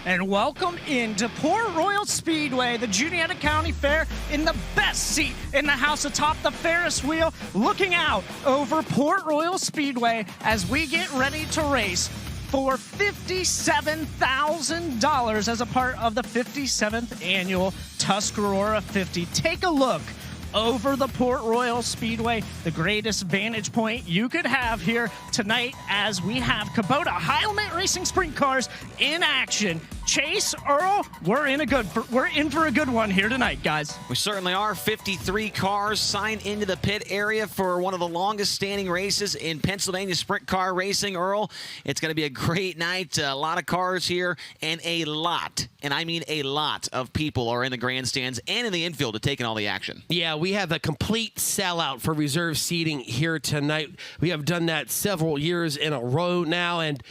and welcome into Port Royal Speedway, the Juniata County Fair, in the best seat in the house atop the Ferris wheel, looking out over Port Royal Speedway as we get ready to race for $57,000 as a part of the 57th annual Tuscarora 50. Take a look over the Port Royal Speedway, the greatest vantage point you could have here tonight as we have Kubota high-limit racing sprint cars in action. Chase, Earl, we're in for a good one here tonight, guys. We certainly are. 53 cars signed into the pit area for one of the longest standing races in Pennsylvania sprint car racing. Earl, it's going to be a great night. A lot of cars here, and a lot, and I mean a lot, of people are in the grandstands and in the infield to take in all the action. Yeah, we have a complete sellout for reserve seating here tonight. We have done that several years in a row now, and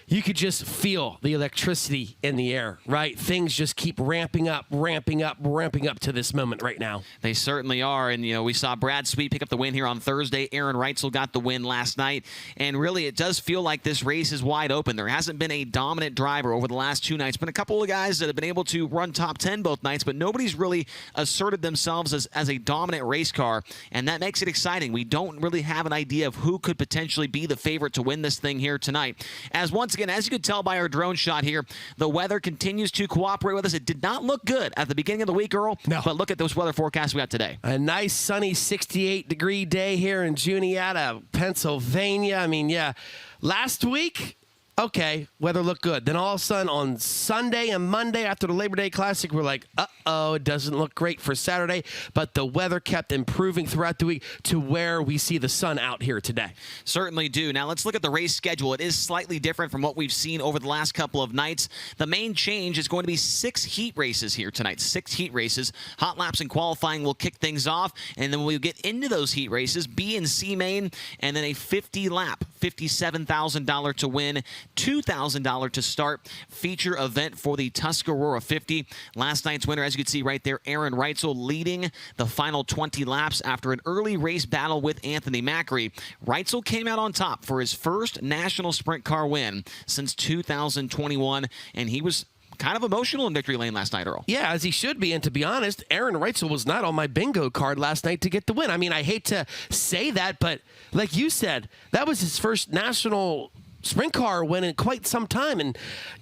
you could just feel the electricity in the air, right? Things just keep ramping up to this moment right now. They certainly are. And, you know, we saw Brad Sweet pick up the win here on Thursday. Aaron Reitzel got the win last night. And really, it does feel like this race is wide open. There hasn't been a dominant driver over the last two nights. Been a couple of guys that have been able to run top 10 both nights, but nobody's really asserted themselves as a dominant race car. And that makes it exciting. We don't really have an idea of who could potentially be the favorite to win this thing here tonight. Once again, as you could tell by our drone shot here, the weather continues to cooperate with us. It did not look good at the beginning of the week, Earl. No. But look at those weather forecasts we got today. A nice sunny 68-degree day here in Juniata, Pennsylvania. I mean, yeah, last week, okay, weather looked good. Then all of a sudden on Sunday and Monday after the Labor Day Classic, we're like, uh-oh, it doesn't look great for Saturday. But the weather kept improving throughout the week to where we see the sun out here today. Certainly do. Now let's look at the race schedule. It is slightly different from what we've seen over the last couple of nights. The main change is going to be 6 heat races here tonight. 6 heat races. Hot laps and qualifying will kick things off. And then we'll get into those heat races, B and C main, and then a 50-lap, $57,000 to win, $2,000 to start feature event for the Tuscarora 50. Last night's winner, as you can see right there, Aaron Reitzel leading the final 20 laps after an early race battle with Anthony Macri. Reitzel came out on top for his first national sprint car win since 2021, and he was kind of emotional in victory lane last night, Earl. Yeah, as he should be. And to be honest, Aaron Reitzel was not on my bingo card last night to get the win. I mean, I hate to say that, but like you said, that was his first national sprint car win in quite some time. And,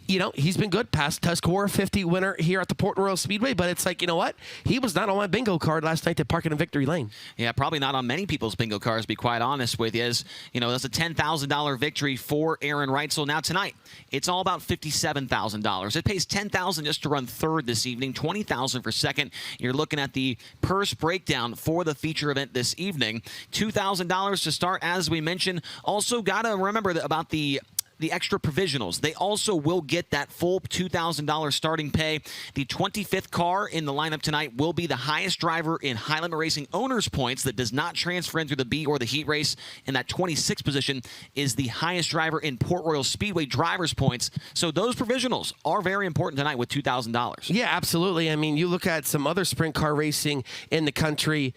you know, he's been good, past Tuscarora 50 winner here at the Port Royal Speedway. But it's like, you know what? He was not on my bingo card last night to park in victory lane. Yeah, probably not on many people's bingo cards, to be quite honest with you. As, you know, that's a $10,000 victory for Aaron Reitzel. Now tonight, it's all about $57,000. It pays $10,000 just to run third this evening, $20,000 for second. You're looking at the purse breakdown for the feature event this evening. $2,000 to start, as we mentioned. Also, got to remember about the extra provisionals. They also will get that full $2,000 starting pay. The 25th car in the lineup tonight will be the highest driver in high limit racing owners points that does not transfer in through the B or the heat race. And that 26th position is the highest driver in Port Royal Speedway drivers points. So those provisionals are very important tonight with $2,000. Yeah, absolutely. I mean, you look at some other sprint car racing in the country,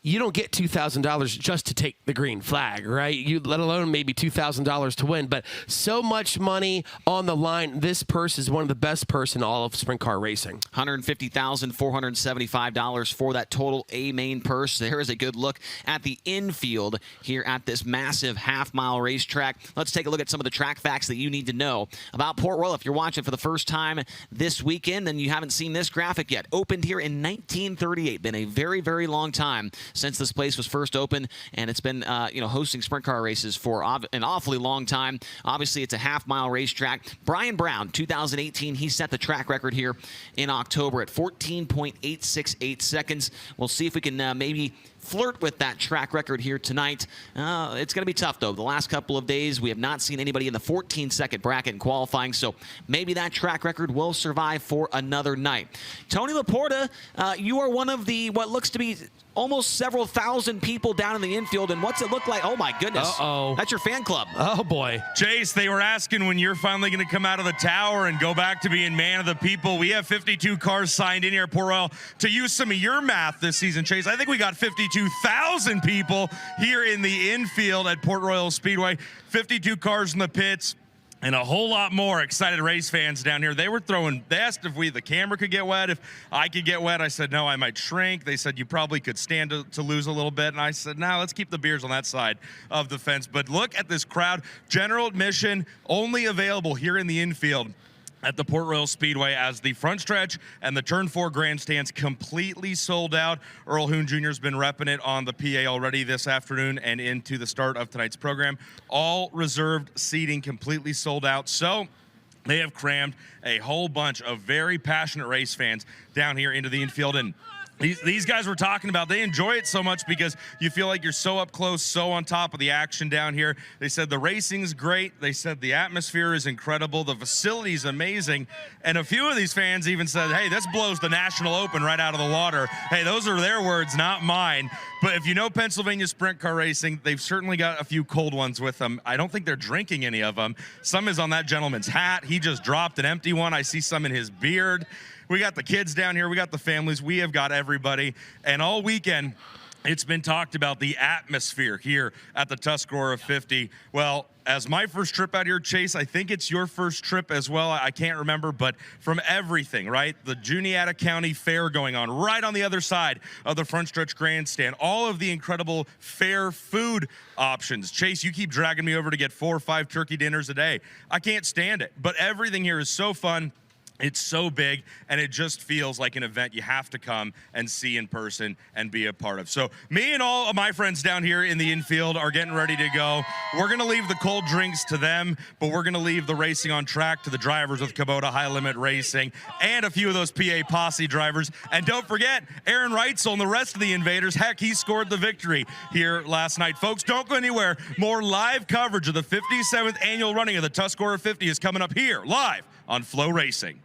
you don't get $2,000 just to take the green flag, right? You let alone maybe $2,000 to win, but so much money on the line. This purse is one of the best purse in all of sprint car racing. $150,475 for that total A main purse. There is a good look at the infield here at this massive half-mile racetrack. Let's take a look at some of the track facts that you need to know about Port Royal. If you're watching for the first time this weekend and you haven't seen this graphic yet, opened here in 1938. Been a very, very long time since this place was first opened, and it's been hosting sprint car races for an awfully long time. Obviously, it's a half-mile racetrack. Brian Brown, 2018, he set the track record here in October at 14.868 seconds. We'll see if we can maybe flirt with that track record here tonight. It's going to be tough, though. The last couple of days, we have not seen anybody in the 14-second bracket in qualifying, so maybe that track record will survive for another night. Tony Laporta, you are one of the, what looks to be almost several thousand people down in the infield, and what's it look like? Oh, my goodness. Uh-oh. That's your fan club. Oh, boy. Chase, they were asking when you're finally going to come out of the tower and go back to being man of the people. We have 52 cars signed in here at Port Royal. To use some of your math this season, Chase, I think we got 52,000 people here in the infield at Port Royal Speedway. 52 cars in the pits. and a whole lot more excited race fans down here. They asked if the camera could get wet, if I could get wet. I said, no, I might shrink. They said, you probably could stand to lose a little bit. And I said, no, let's keep the beers on that side of the fence. But look at this crowd. General admission only available here in the infield at the Port Royal Speedway, as the front stretch and the Turn 4 grandstands completely sold out. Earl Hoon Jr. has been repping it on the PA already this afternoon and into the start of tonight's program. All reserved seating completely sold out. So they have crammed a whole bunch of very passionate race fans down here into the infield. And these guys were talking about, they enjoy it so much because you feel like you're so up close, so on top of the action down here. They said the racing's great. They said the atmosphere is incredible. The facility's amazing. And a few of these fans even said, hey, this blows the National Open right out of the water. Hey, those are their words, not mine. But if you know Pennsylvania sprint car racing, they've certainly got a few cold ones with them. I don't think they're drinking any of them. Some is on that gentleman's hat. He just dropped an empty one. I see some in his beard. We got the kids down here. We got the families. We have got everybody. And all weekend, it's been talked about the atmosphere here at the Tuscarora 50. Well, as my first trip out here, Chase, I think it's your first trip as well. I can't remember, but from everything, right? The Juniata County Fair going on right on the other side of the front stretch grandstand. All of the incredible fair food options. Chase, you keep dragging me over to get 4 or 5 turkey dinners a day. I can't stand it, but everything here is so fun. It's so big, and it just feels like an event you have to come and see in person and be a part of. So me and all of my friends down here in the infield are getting ready to go. We're going to leave the cold drinks to them, but we're going to leave the racing on track to the drivers with Kubota High Limit Racing and a few of those PA Posse drivers. And don't forget, Aaron Reitzel and the rest of the Invaders. Heck, he scored the victory here last night. Folks, don't go anywhere. More live coverage of the 57th annual running of the Tuscarora 50 is coming up here live on FloRacing.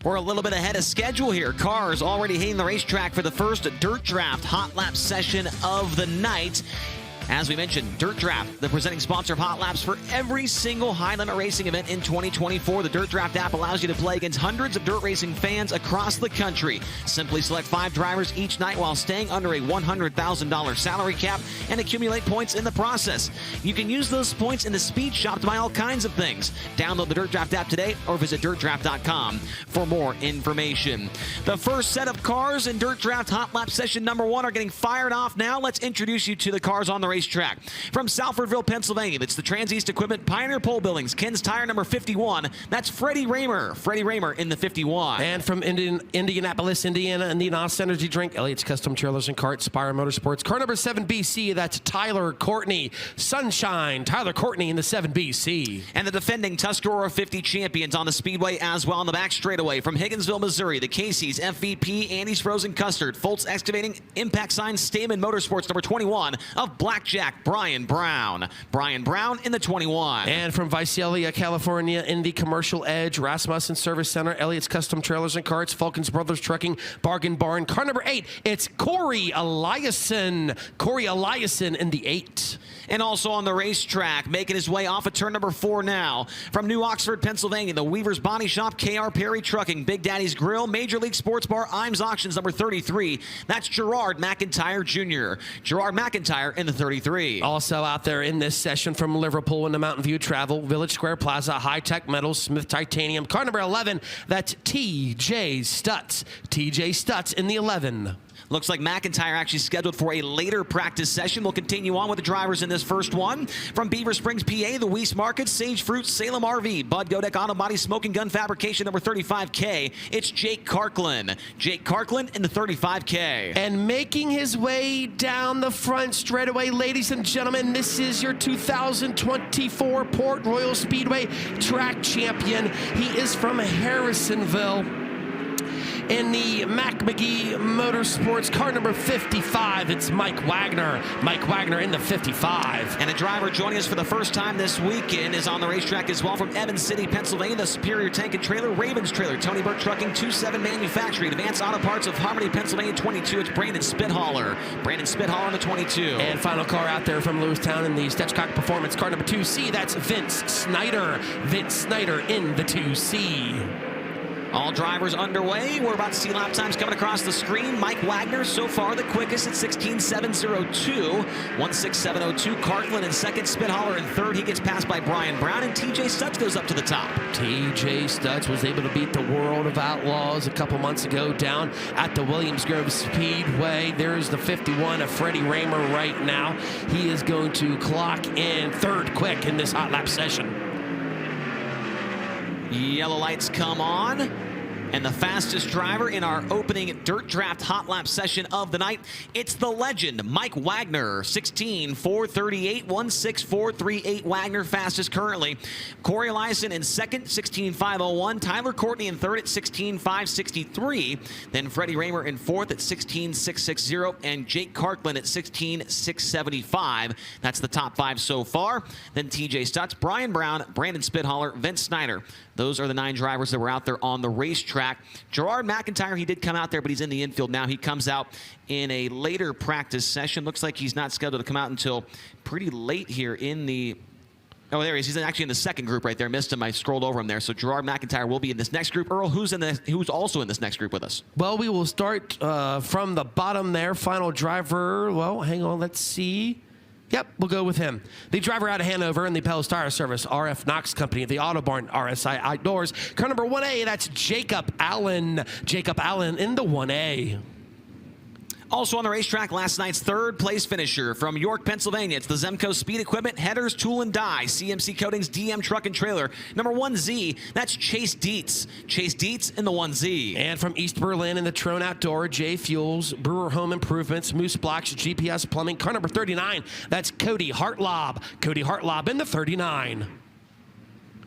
We're a little bit ahead of schedule here. Cars already hitting the racetrack for the first Dirt Draft Hot Lap session of the night. As we mentioned, Dirt Draft, the presenting sponsor of Hot Laps for every single high-limit racing event in 2024. The Dirt Draft app allows you to play against hundreds of dirt racing fans across the country. Simply select 5 drivers each night while staying under a $100,000 salary cap and accumulate points in the process. You can use those points in the speed shop to buy all kinds of things. Download the Dirt Draft app today or visit dirtdraft.com for more information. The first set of cars in Dirt Draft Hot Lap session number 1 are getting fired off now. Let's introduce you to the cars on the racetrack. From Salfordville, Pennsylvania, it's the Trans-East Equipment Pioneer Pole Buildings, Ken's Tire number 51. That's Freddie Raymer. Freddie Raymer in the 51. And from Indianapolis, Indiana, and the NOS Energy Drink, Elliot's Custom Trailers and Carts, Spire Motorsports. Car number 7BC, that's Tyler Courtney. Sunshine, Tyler Courtney in the 7BC. And the defending Tuscarora 50 champions on the Speedway as well on the back straightaway. From Higginsville, Missouri, the Casey's, FVP, Andy's Frozen Custard, Foltz Excavating, Impact Signs, Stamen Motorsports number 21 of Black Jack, Brian Brown. Brian Brown in the 21. And from Visalia, California, in the Commercial Edge, Rasmussen Service Center, Elliott's Custom Trailers and Carts, Falcons Brothers Trucking, Bargain Barn. Car number 8, it's Corey Eliason. Corey Eliason in the 8. And also on the racetrack, making his way off of turn number 4 now. From New Oxford, Pennsylvania, the Weaver's Body Shop, KR Perry Trucking, Big Daddy's Grill, Major League Sports Bar, Imes Auctions, number 33. That's Gerard McIntyre Jr. Gerard McIntyre in the 33. Also out there in this session from Liverpool in the Mountain View Travel, Village Square Plaza, High Tech Metals, Smith Titanium. Car number 11, that's TJ Stutz. TJ Stutz in the 11. Looks like McIntyre actually scheduled for a later practice session. We'll continue on with the drivers in this first one. From Beaver Springs, PA, the Weiss Market, Sage Fruit, Salem RV, Bud Godek Auto Body, Smoking Gun Fabrication, number 35K. It's Jake Karklin. Jake Karklin in the 35K. And making his way down the front straightaway, ladies and gentlemen, this is your 2024 Port Royal Speedway track champion. He is from Harrisonville. In the Mac McGee Motorsports, car number 55, it's Mike Wagner. Mike Wagner in the 55. And a driver joining us for the first time this weekend is on the racetrack as well from Evans City, Pennsylvania, the Superior Tank and Trailer, Ravens Trailer, Tony Burke Trucking, 27 Manufacturing, Advanced Auto Parts of Harmony, Pennsylvania, 22. It's Brandon Spithaler. Brandon Spithaler in the 22. And final car out there from Lewistown in the Stetchcock Performance, car number 2C, that's Vince Snyder. Vince Snyder in the 2C. All drivers underway. We're about to see lap times coming across the screen. Mike Wagner so far the quickest at 16.702. 16702. Karklin in second. Spithaler in third. He gets passed by Brian Brown, and TJ Stutz goes up to the top. TJ Stutz was able to beat the World of Outlaws a couple months ago down at the Williams Grove Speedway. There's the 51 of Freddie Raymer right now. He is going to clock in third quick in this hot lap session. Yellow lights come on. And the fastest driver in our opening dirt draft hot lap session of the night, it's the legend, Mike Wagner, 16.438, 16438 Wagner fastest currently. Corey Eliason in second, 16.501. Tyler Courtney in third at 16.563. Then Freddie Raymer in fourth at 16.660. And Jake Karklin at 16.675. That's the top 5 so far. Then TJ Stutz, Brian Brown, Brandon Spithaler, Vince Snyder. Those are the 9 drivers that were out there on the racetrack. Gerard McIntyre, he did come out there, but he's in the infield now. He comes out in a later practice session. Looks like he's not scheduled to come out until pretty late here in the... Oh, there he is. He's actually in the second group right there. Missed him. I scrolled over him there. So Gerard McIntyre will be in this next group. Earl, who's also in this next group with us? Well, we will start from the bottom there. Final driver. Well, hang on. Let's see. Yep, we'll go with him. The driver out of Hanover in the Pell's Tire Service, RF Knox Company, the Auto Barn, RSI Outdoors. Car number 1A, that's Jacob Allen. Jacob Allen in the 1A. Also on the racetrack, last night's third place finisher from York, Pennsylvania. It's the Zemco Speed Equipment, Headers, Tool and Die, CMC Coatings, DM Truck and Trailer. Number 1Z, that's Chase Dietz. Chase Dietz in the 1Z. And from East Berlin in the Trone Outdoor, J Fuels, Brewer Home Improvements, Moose Blocks, GPS Plumbing. Car number 39, that's Cody Hartlob. Cody Hartlob in the 39.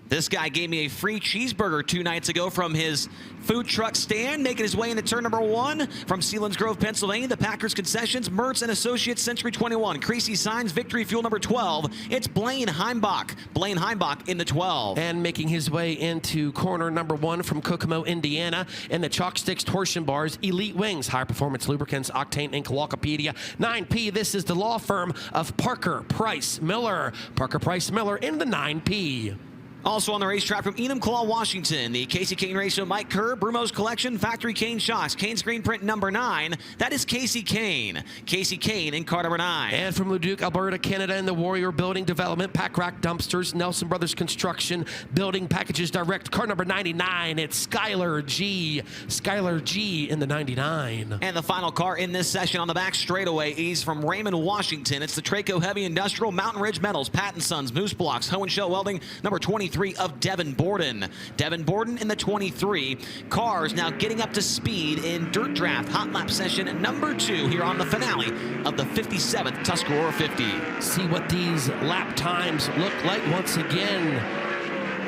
This guy gave me a free cheeseburger 2 nights ago from his food truck stand, making his way into turn number 1 from Sealands Grove, Pennsylvania, the Packers Concessions, Mertz and Associates, Century 21, Creasy Signs, Victory Fuel number 12. It's Blaine Heimbach. Blaine Heimbach in the 12. And making his way into corner number 1 from Kokomo, Indiana, in the Chalk Sticks Torsion Bars, Elite Wings, High Performance Lubricants, Octane Inc., Walkopedia, 9P. This is the law firm of Parker Price Miller. Parker Price Miller in the 9P. Also on the racetrack from Enumclaw, Washington, the Casey Kane Ratio, Mike Kerr, Brumo's Collection, Factory Kane Shocks, Kane Screen Print number 9. That is Casey Kane. Casey Kane in car number 9. And from Leduc, Alberta, Canada, in the Warrior Building Development, Pack Rack Dumpsters, Nelson Brothers Construction, Building Packages Direct, car number 99. It's Skylar G. Skylar G in the 99. And the final car in this session on the back straightaway is from Raymond, Washington. It's the Traco Heavy Industrial, Mountain Ridge Metals, Patton Sons, Moose Blocks, Hoe and Shell Welding, number 23 of Devin Borden. Devin Borden in the 23. Cars now getting up to speed in Dirt Draft Hot Lap Session number 2 here on the finale of the 57th Tuscarora 50. See what these lap times look like once again.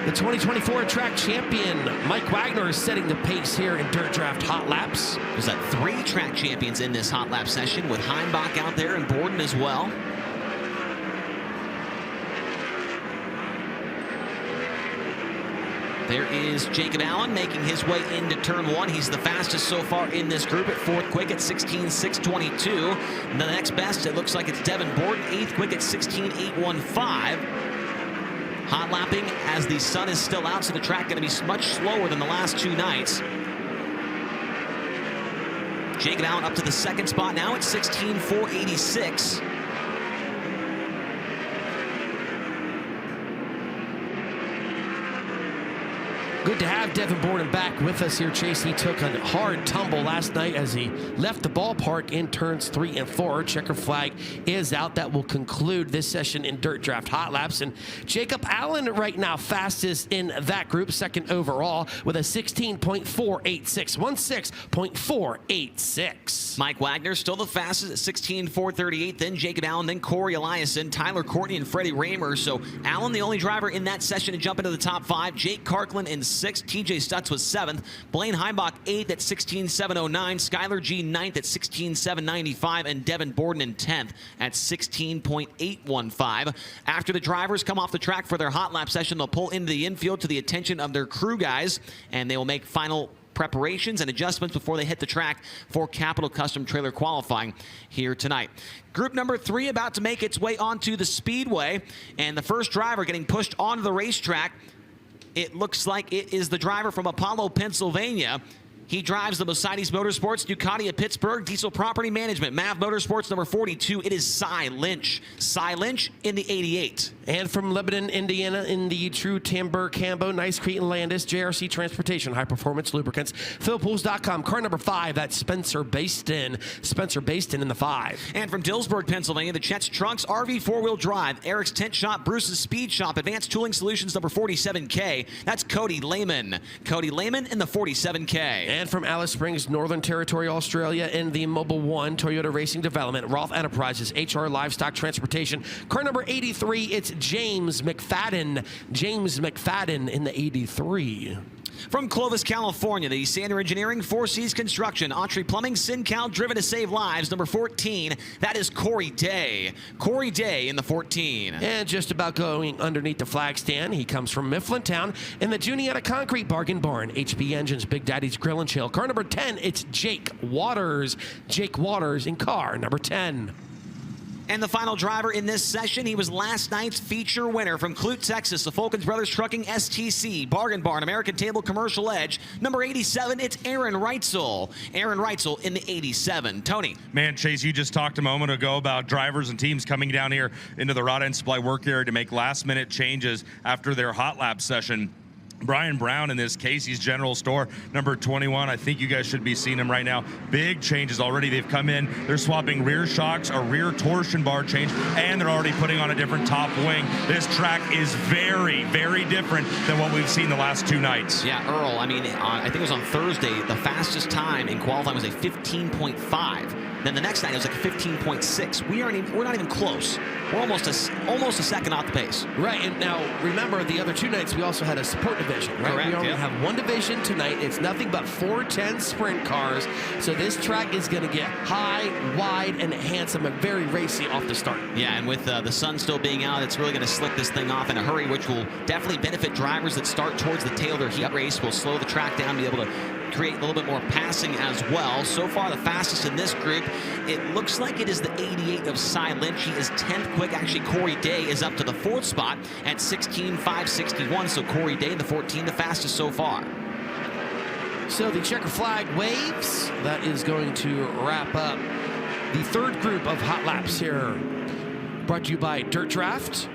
The 2024 track champion, Mike Wagner, is setting the pace here in Dirt Draft Hot Laps. There's 3 track champions in this Hot Lap session with Heimbach out there and Borden as well. There is Jacob Allen making his way into turn 1. He's the fastest so far in this group at 4th quick at 16.622. And the next best, it looks like it's Devin Borden, 8th quick at 16.815. Hot lapping as the sun is still out, so the track going to be much slower than the last 2 nights. Jacob Allen up to the 2nd spot now at 16.486. Good to have Devin Borden back with us here, Chase. He took a hard tumble last night as he left the ballpark in turns 3 and 4. Checker flag is out. That will conclude this session in Dirt Draft Hot Laps. And Jacob Allen right now fastest in that group, 2nd overall with a 16.486. 16.486. Mike Wagner still the fastest at 16.438. Then Jacob Allen, then Corey Eliason, Tyler Courtney, and Freddie Raymer. So Allen, the only driver in that session to jump into the top 5. Jake Kirkland in 6th. TJ Stutz was 7th. Blaine Heimbach 8th at 16.709. Skylar G 9th at 16.795. And Devin Borden in 10th at 16.815. After the drivers come off the track for their hot lap session, they'll pull into the infield to the attention of their crew guys, and they will make final preparations and adjustments before they hit the track for Capital Custom Trailer qualifying here tonight. Group number 3 about to make its way onto the Speedway, and the first driver getting pushed onto the racetrack, it looks like it is the driver from Apollo, Pennsylvania. He drives the Mercedes Motorsports, Ducati of Pittsburgh, Diesel Property Management, MAV Motorsports number 42. It is Cy Lynch. Cy Lynch in the 88. And from Lebanon, Indiana, in the True Timber Cambo, Nice Crete and Landis, JRC Transportation, High Performance Lubricants, PhilPools.com. Car number 5, that's Spencer Baston. Spencer Baston in the 5. And from Dillsburg, Pennsylvania, the Chet's Trunks, RV 4-Wheel Drive, Eric's Tent Shop, Bruce's Speed Shop, Advanced Tooling Solutions number 47K. That's Cody Lehman. Cody Lehman in the 47K. And from Alice Springs, Northern Territory, Australia, in the Mobile One, Toyota Racing Development, Rolf Enterprises, HR Livestock Transportation. Car number 83, it's James McFadden. James McFadden in the 83. From Clovis, California, the Sander Engineering, Four Seas Construction, Autry Plumbing, SynCal, Driven to Save Lives, number 14. That is Corey Day. Corey Day in the 14. And just about going underneath the flag stand, he comes from Mifflintown in the Juniata Concrete Bargain Barn, HP Engines, Big Daddy's Grill and Chill. Car number 10, it's Jake Waters. Jake Waters in car number 10. And the final driver in this session, he was last night's feature winner from Clute, Texas, the Fulkins Brothers Trucking STC, Bargain Barn, American Table Commercial Edge. Number 87, it's Aaron Reitzel. Aaron Reitzel in the 87. Tony. Man, Chase, you just talked a moment ago about drivers and teams coming down here into the Rod End Supply work area to make last-minute changes after their hot lap session. Brian Brown in this Casey's General Store, number 21. I think you guys should be seeing him right now. Big changes already. They've come in. They're swapping rear shocks, a rear torsion bar change, and they're already putting on a different top wing. This track is very, very different than what we've seen the last 2 nights. Yeah, Earl, I mean, I think it was on Thursday, the fastest time in qualifying was a 15.5. Then the next night it was like a 15.6. We're not even close. We're almost a second off the pace. Right, and now remember the other 2 nights we also had a support division, right? Correct, we only yeah. have 1 division tonight. It's nothing but 410 sprint cars. So this track is going to get high, wide, and handsome and very racy off the start. Yeah, and with the sun still being out, it's really going to slick this thing off in a hurry, which will definitely benefit drivers that start towards the tail of their heat race. Will slow the track down, be able to create a little bit more passing as well. So far, the fastest in this group, it looks like it is the 88 of Cy Lynch. He is 10th quick. Actually, Corey Day is up to the 4th spot at 16.561. So Corey Day, the 14, the fastest so far. So the checker flag waves. That is going to wrap up the 3rd group of hot laps here. Brought to you by Dirt Draft.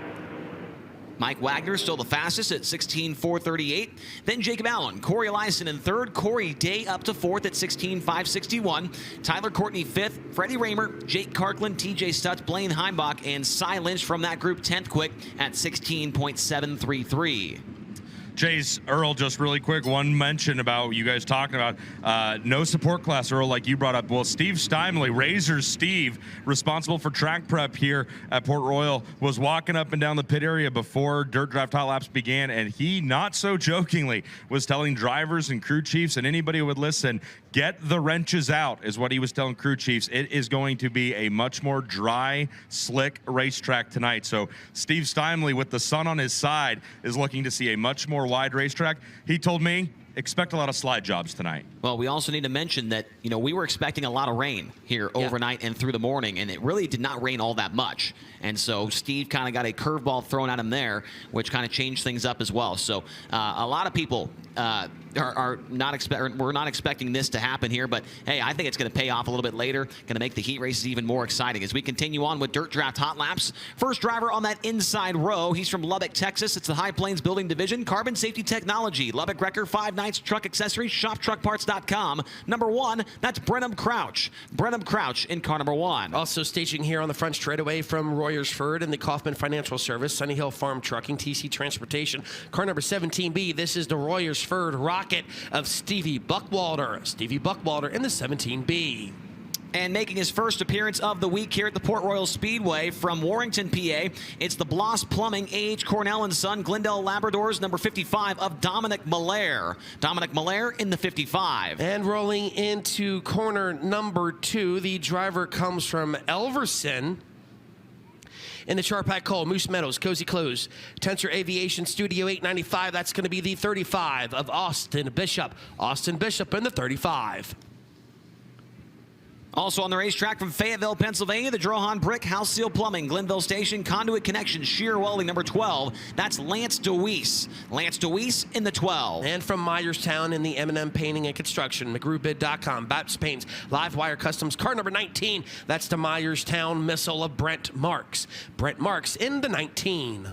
Mike Wagner still the fastest at 16.438. Then Jacob Allen, Corey Eliason in 3rd, Corey Day up to 4th at 16.561. Tyler Courtney 5th, Freddie Raymer, Jake Kirkland, TJ Stutz, Blaine Heimbach, and Cy Lynch from that group 10th quick at 16.733. Chase, Earl, just really quick, one mention about you guys talking about no support class, Earl, like you brought up. Well, Steve Steinley, Razor's Steve, responsible for track prep here at Port Royal, was walking up and down the pit area before Dirt Draft Hot Laps began, and he, not so jokingly, was telling drivers and crew chiefs and anybody who would listen, get the wrenches out, is what he was telling crew chiefs. It is going to be a much more dry, slick racetrack tonight. So Steve Steinley, with the sun on his side, is looking to see a much more indoor wide racetrack. He told me, expect a lot of slide jobs tonight. Well, we also need to mention that, we were expecting a lot of rain here overnight and through the morning, and it really did not rain all that much. And so Steve kind of got a curveball thrown at him there, which kind of changed things up as well. So a lot of people are not we're not expecting this to happen here, but hey, I think it's going to pay off a little bit later, going to make the heat races even more exciting. As we continue on with Dirt Draft Hot Laps, first driver on that inside row, he's from Lubbock, Texas. It's the High Plains Building Division, Carbon Safety Technology, Lubbock Wrecker, 5 Nights Truck Accessories, ShopTruckParts.com. Number 1, that's Brenham Crouch. Brenham Crouch in car number 1. Also staging here on the front straightaway from Royersford and the Kaufman Financial Service, Sunny Hill Farm Trucking, TC Transportation, car number 17B. This is the Royersford Rocket of Stevie Buckwalter. Stevie Buckwalter in the 17B. And making his first appearance of the week here at the Port Royal Speedway from Warrington, PA, it's the Bloss Plumbing, A.H. Cornell & Son, Glendale Labradors, number 55 of Dominic Malaire. Dominic Malaire in the 55. And rolling into corner number 2, the driver comes from Elverson. In the Charpack Coal, Moose Meadows, Cozy Close, Tensor Aviation Studio 895. That's going to be the 35 of Austin Bishop. Austin Bishop in the 35. Also on the racetrack from Fayetteville, Pennsylvania, the Drohan Brick, House Seal Plumbing, Glenville Station, Conduit Connection, Shear Welding, number 12. That's Lance DeWeese. Lance DeWeese in the 12. And from Myerstown in the M&M Painting and Construction, McGrewBid.com, Baps Paints, Live Wire Customs, car number 19. That's the Myerstown Missile of Brent Marks. Brent Marks in the 19.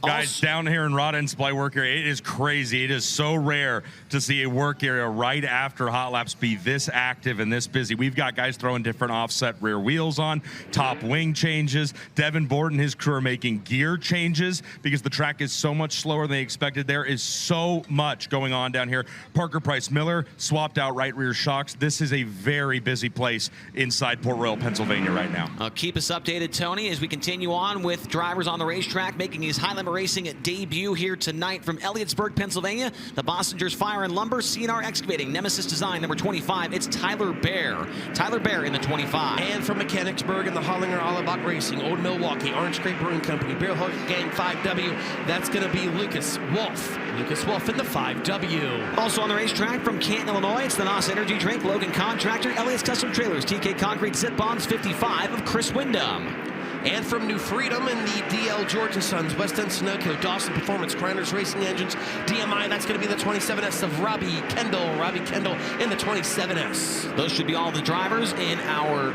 Guys, down here in Rod End Supply work area, it is crazy. It is so rare to see a work area right after hot laps be this active and this busy. We've got guys throwing different offset rear wheels on, top wing changes. Devin Borden and his crew are making gear changes because the track is so much slower than they expected. There is so much going on down here. Parker Price Miller swapped out right rear shocks. This is a very busy place inside Port Royal, Pennsylvania right now. Keep us updated, Tony, as we continue on with drivers on the racetrack making his high-limit racing debut here tonight from Elliotsburg, Pennsylvania. The Bossingers Fire and Lumber, CNR Excavating, Nemesis Design, number 25. It's Tyler Bear. Tyler Bear in the 25. And from Mechanicsburg and the Hollinger Allebach Racing, Old Milwaukee, Orange Grape Brewing Company, Beer Hug Gang 5W. That's going to be Lucas Wolf. Lucas Wolf in the 5W. Also on the racetrack from Canton, Illinois, it's the NOS Energy Drink, Logan Contractor, Elliott's Custom Trailers, TK Concrete, Zip Bonds, 55 of Chris Wyndham. And from New Freedom and the DL George & Sons, West End Sunoco, Dawson Performance, Grinders Racing Engines, DMI, that's going to be the 27S of Robbie Kendall. Robbie Kendall in the 27S. Those should be all the drivers in our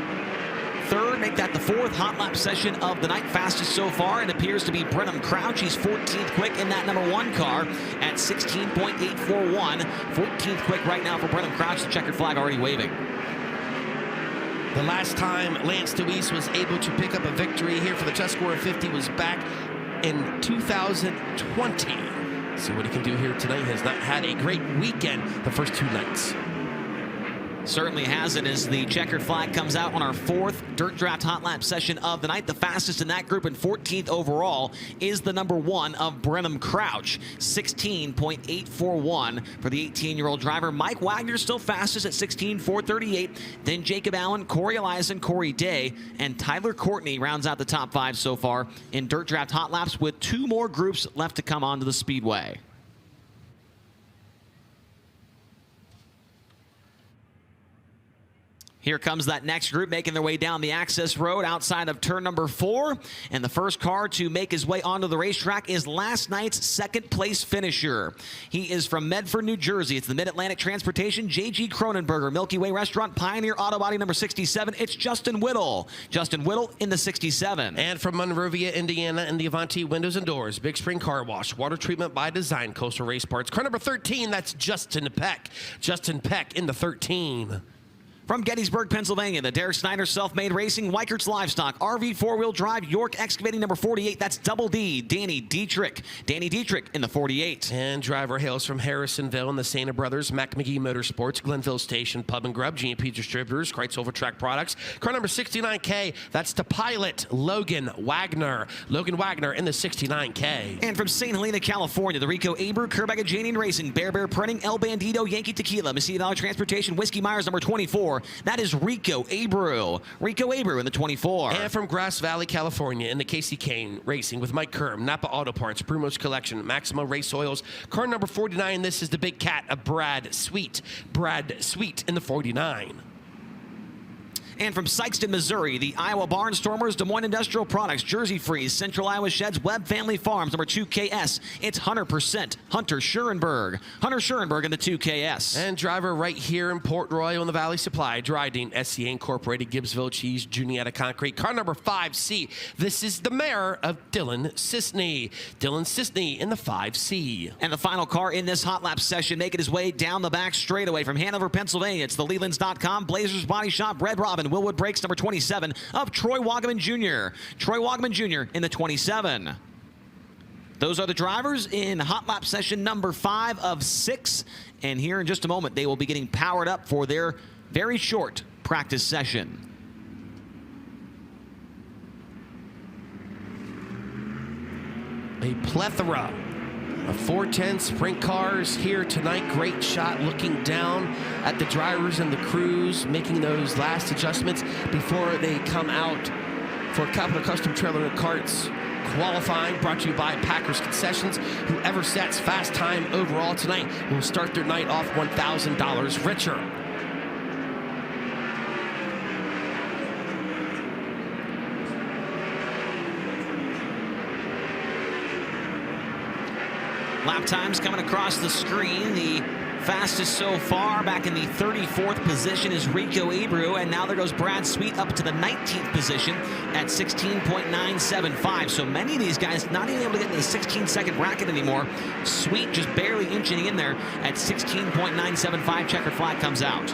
third, make that the 4th hot lap session of the night. Fastest so far, it appears to be Brenham Crouch. He's 14th quick in that number 1 car at 16.841. 14th quick right now for Brenham Crouch. The checkered flag already waving. The last time Lance DeWeese was able to pick up a victory here for the Tuscarora 50 was back in 2020. See what he can do here tonight. He has not had a great weekend the first 2 nights. Certainly has it as the checkered flag comes out on our 4th Dirt Draft Hot Lap session of the night. The fastest in that group and 14th overall is the number 1 of Brenham Crouch. 16.841 for the 18-year-old driver. Mike Wagner still fastest at 16.438. Then Jacob Allen, Corey Eliason, Corey Day, and Tyler Courtney rounds out the top 5 so far in Dirt Draft Hot Laps with 2 more groups left to come onto the Speedway. Here comes that next group making their way down the access road outside of turn number 4. And the first car to make his way onto the racetrack is last night's 2nd place finisher. He is from Medford, New Jersey. It's the Mid-Atlantic Transportation, J.G. Cronenberger, Milky Way Restaurant, Pioneer Auto Body number 67. It's Justin Whittle. Justin Whittle in the 67. And from Monrovia, Indiana, and the Avanti Windows and Doors, Big Spring Car Wash, Water Treatment by Design, Coastal Race Parts. Car number 13, that's Justin Peck. Justin Peck in the 13. From Gettysburg, Pennsylvania, the Derek Snyder Self-Made Racing, Weikert's Livestock, RV 4-wheel drive, York Excavating number 48. That's Double D, Danny Dietrich. Danny Dietrich in the 48. And driver hails from Harrisonville and the Santa Brothers, Mac McGee Motorsports, Glenville Station, Pub and Grub, G&P Distributors, Kreitz Overtrack Products. Car number 69K, that's the pilot, Logan Wagner. Logan Wagner in the 69K. And from St. Helena, California, the Rico Aber, Kerbagajanian Racing, Bear Printing, El Bandito, Yankee Tequila, Messina Valley Transportation, Whiskey Myers number 24. 24, that is Rico Abreu. Rico Abreu in the 24. And from Grass Valley, California, in the Casey Kane Racing with Mike Kerm, Napa Auto Parts, Brumos Collection, Maximo Race Oils, car number 49, this is the big cat of Brad Sweet. Brad Sweet in the 49. And from Sikeston, Missouri, the Iowa Barnstormers, Des Moines Industrial Products, Jersey Freeze, Central Iowa Sheds, Webb Family Farms, number 2KS. It's 100% Hunter Schurenberg. Hunter Schurenberg in the 2KS. And driver right here in Port Royal in the Valley Supply, Dryden, SCA Incorporated, Gibbsville Cheese, Juniata Concrete, car number 5C. This is the mayor of Dylan Sisney. Dylan Sisney in the 5C. And the final car in this hot lap session, making his way down the back straightaway from Hanover, Pennsylvania. It's the Lelands.com, Blazers Body Shop, Red Robin, Willwood Brakes, number 27 of Troy Wagaman Jr. Troy Wagaman Jr. in the 27. Those are the drivers in hot lap session number 5 of 6. And here in just a moment, they will be getting powered up for their very short practice session. A plethora of 410 sprint cars here tonight. Great shot looking down at the drivers and the crews, making those last adjustments before they come out for Capital Custom Trailer and Carts qualifying, brought to you by Packers Concessions. Whoever sets fast time overall tonight will start their night off $1,000 richer. Lap times coming across the screen. The fastest so far back in the 34th position is Rico Abreu, and now there goes Brad Sweet up to the 19th position at 16.975. So many of these guys not even able to get in the 16-second bracket anymore. Sweet just barely inching in there at 16.975. Checkered flag comes out.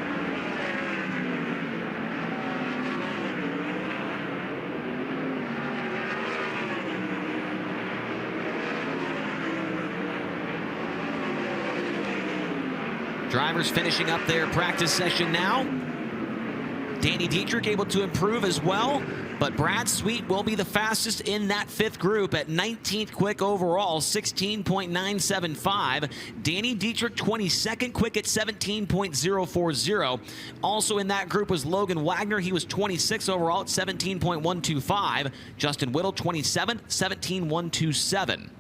Drivers finishing up their practice session now. Danny Dietrich able to improve as well, but Brad Sweet will be the fastest in that 5th group at 19th quick overall, 16.975. Danny Dietrich 22nd quick at 17.040. Also in that group was Logan Wagner. He was 26th overall at 17.125. Justin Whittle 27th, 17.127.